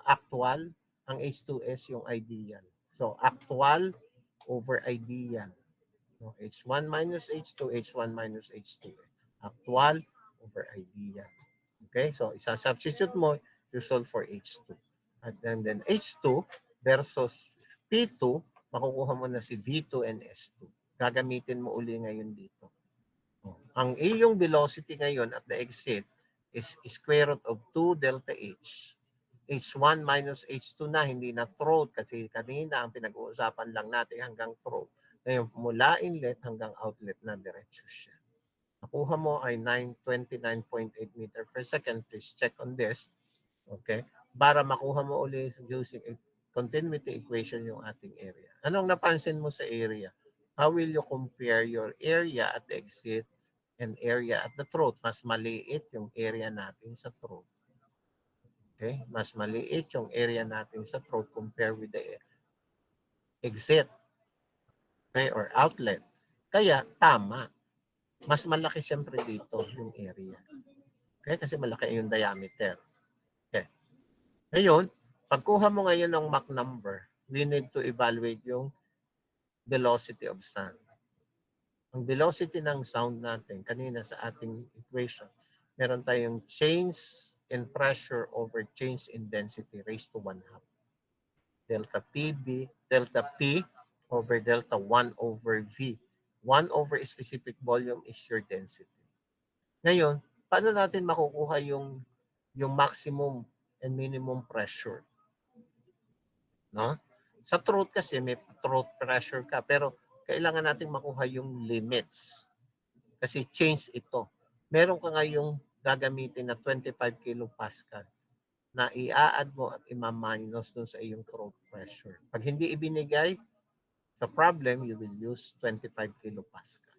actual, ang H2S yung ideal. So actual over ideal. No? H1 minus H2, H1 minus H2. Actual over ideal. Okay? So isa-substitute mo, you solve for H2. And then H2 versus P2, makukuha mo na si V2 and S2. Gagamitin mo uli ngayon dito. Ang iyong velocity ngayon at the exit is square root of 2 delta H. H1 minus H2 na, hindi na throat kasi kanina ang pinag-uusapan lang natin hanggang throat. Ngayon, mula inlet hanggang outlet na diretso siya. Nakuha mo ay 29.8 meter per second. Please check on this. Okay? Para makuha mo ulit using a continuity equation yung ating area. Anong napansin mo sa area? How will you compare your area at the exit and area at the throat? Mas maliit yung area natin sa throat. Okay? Mas maliit yung area natin sa throat compared with the exit. Okay? Or outlet. Kaya, tama. Mas malaki siyempre dito yung area. Okay? Kasi malaki yung diameter. Okay. Ngayon, pagkuha mo ngayon ng Mach number, we need to evaluate yung velocity of sound. Ang velocity ng sound natin, kanina sa ating equation, meron tayong change in pressure over change in density raised to 1/2. Delta P over delta 1 over V. 1 over specific volume is your density. Ngayon, paano natin makukuha yung maximum and minimum pressure? No? Sa throat kasi may throat pressure ka pero kailangan nating makuha yung limits. Kasi change ito. Meron ka ngayong gagamitin na 25 kilopascal na i-add mo at i-minus dun sa iyong throat pressure. Pag hindi ibinigay sa problem, you will use 25 kilopascal,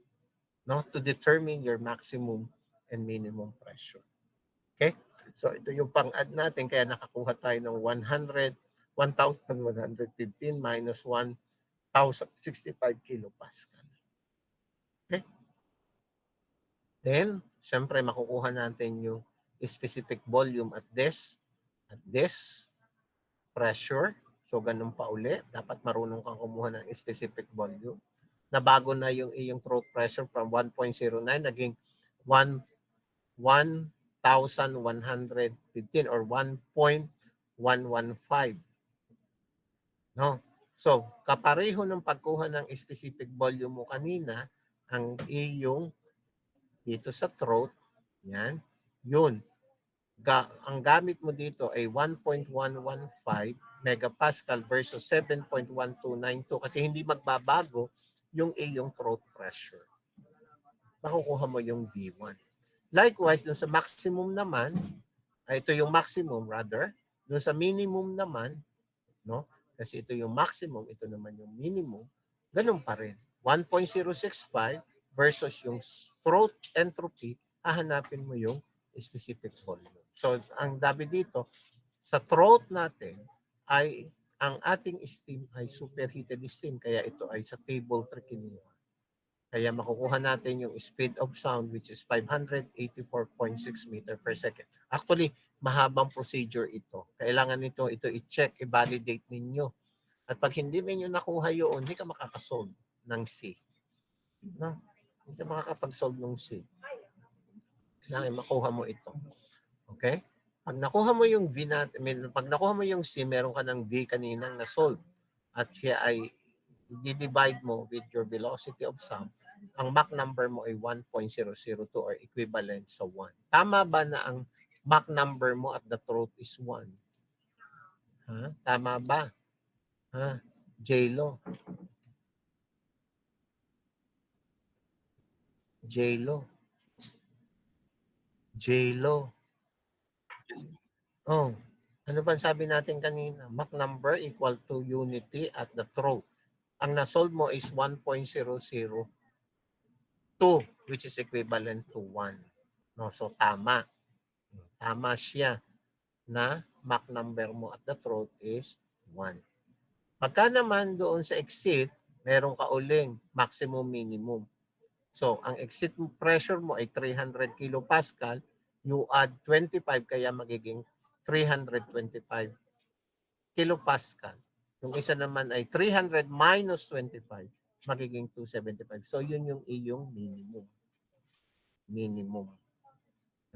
no? To determine your maximum and minimum pressure. Okay? So ito yung pang-add natin kaya nakakuha tayo ng 1,115 minus 1,065 kilopascal. Okay? Then, siyempre makukuha natin yung specific volume at this pressure. So, ganun pa uli. Dapat marunong kang kumuha ng specific volume. Nabago na yung iyong throat pressure from 1.09 naging 1,115 or 1.115. No? So, kapareho ng pagkuha ng specific volume mo kanina, ang iyong dito sa throat, Yan. Yun. Ang gamit mo dito ay 1.115 megapascal versus 7.1292 kasi hindi magbabago yung iyong throat pressure. Makukuha mo yung V1. Likewise, dun sa maximum naman, ito yung maximum rather, dun sa minimum naman, no? Kasi ito yung maximum, ito naman yung minimum, ganun pa rin. 1.065 versus yung throat entropy, hahanapin mo yung specific volume. So, ang dabi dito, sa throat natin ay ang ating steam ay superheated steam, kaya ito ay sa table 3 kinuha. Kaya makukuha natin yung speed of sound which is 584.6 meter per second. Actually, mahabang procedure ito. Kailangan ito i-check, i-validate ninyo. At pag hindi ninyo nakuha yun, hindi ka makakasolve ng C. No? Hindi ka makakapag-solve ng C. Kailangan makuha mo ito. Okay? Pag nakuha mo yung V natin, pag nakuha mo yung C, meron ka ng V kaninang na-solve. At siya ay i-divide mo with your velocity of sound. Ang Mach number mo ay 1.002 or equivalent sa 1. Tama ba na ang Mach number mo at the throat is 1? Ha? Tama ba? Ha? J-Lo. J-Lo. J-Lo. Oh, ano ba sabi natin kanina? Mach number equal to unity at the throat. Ang na-solve mo is 1.002 which is equivalent to 1. No, so tama. Tama siya na Mach number mo at the throat is 1. Pagka naman doon sa exit, meron ka uling maximum minimum. So, ang exit pressure mo ay 300 kilopascal, you add 25 kaya magiging 325 kilopascal. Yung isa naman ay 300 minus 25, magiging 275. So, yun yung iyong minimum. Minimum.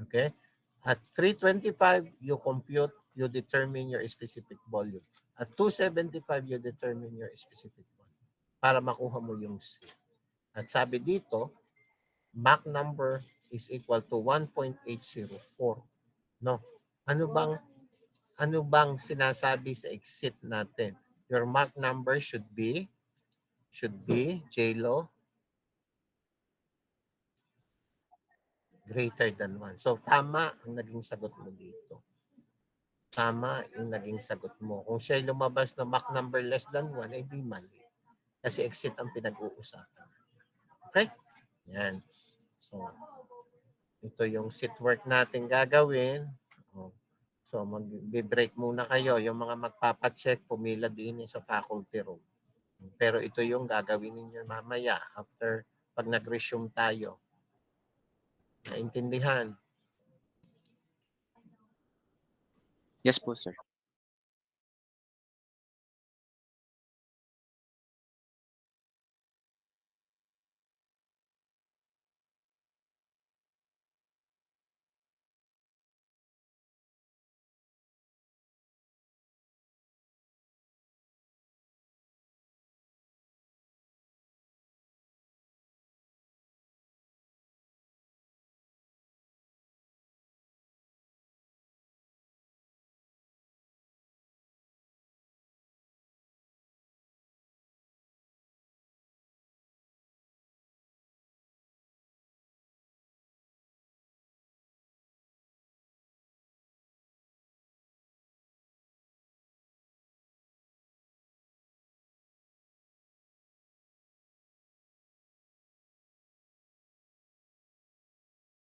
Okay? At 325, you compute, you determine your specific volume. At 275, you determine your specific volume para makuha mo yung C. At sabi dito, Mach number is equal to 1.804. No? Ano bang sinasabi sa exit natin? Your Mach number should be J-Lo greater than 1. So tama ang naging sagot mo dito. Tama yung naging sagot mo. Kung siya lumabas na Mach number less than 1, ay di mali. Kasi exit ang pinag-uusapan. Okay? Yan. So, ito yung sit work natin gagawin. So, mag-break muna kayo. Yung mga magpapacheck, pumila din sa faculty room. Pero ito yung gagawin ninyo mamaya after pag nag-resume tayo. Naintindihan? Yes po, sir.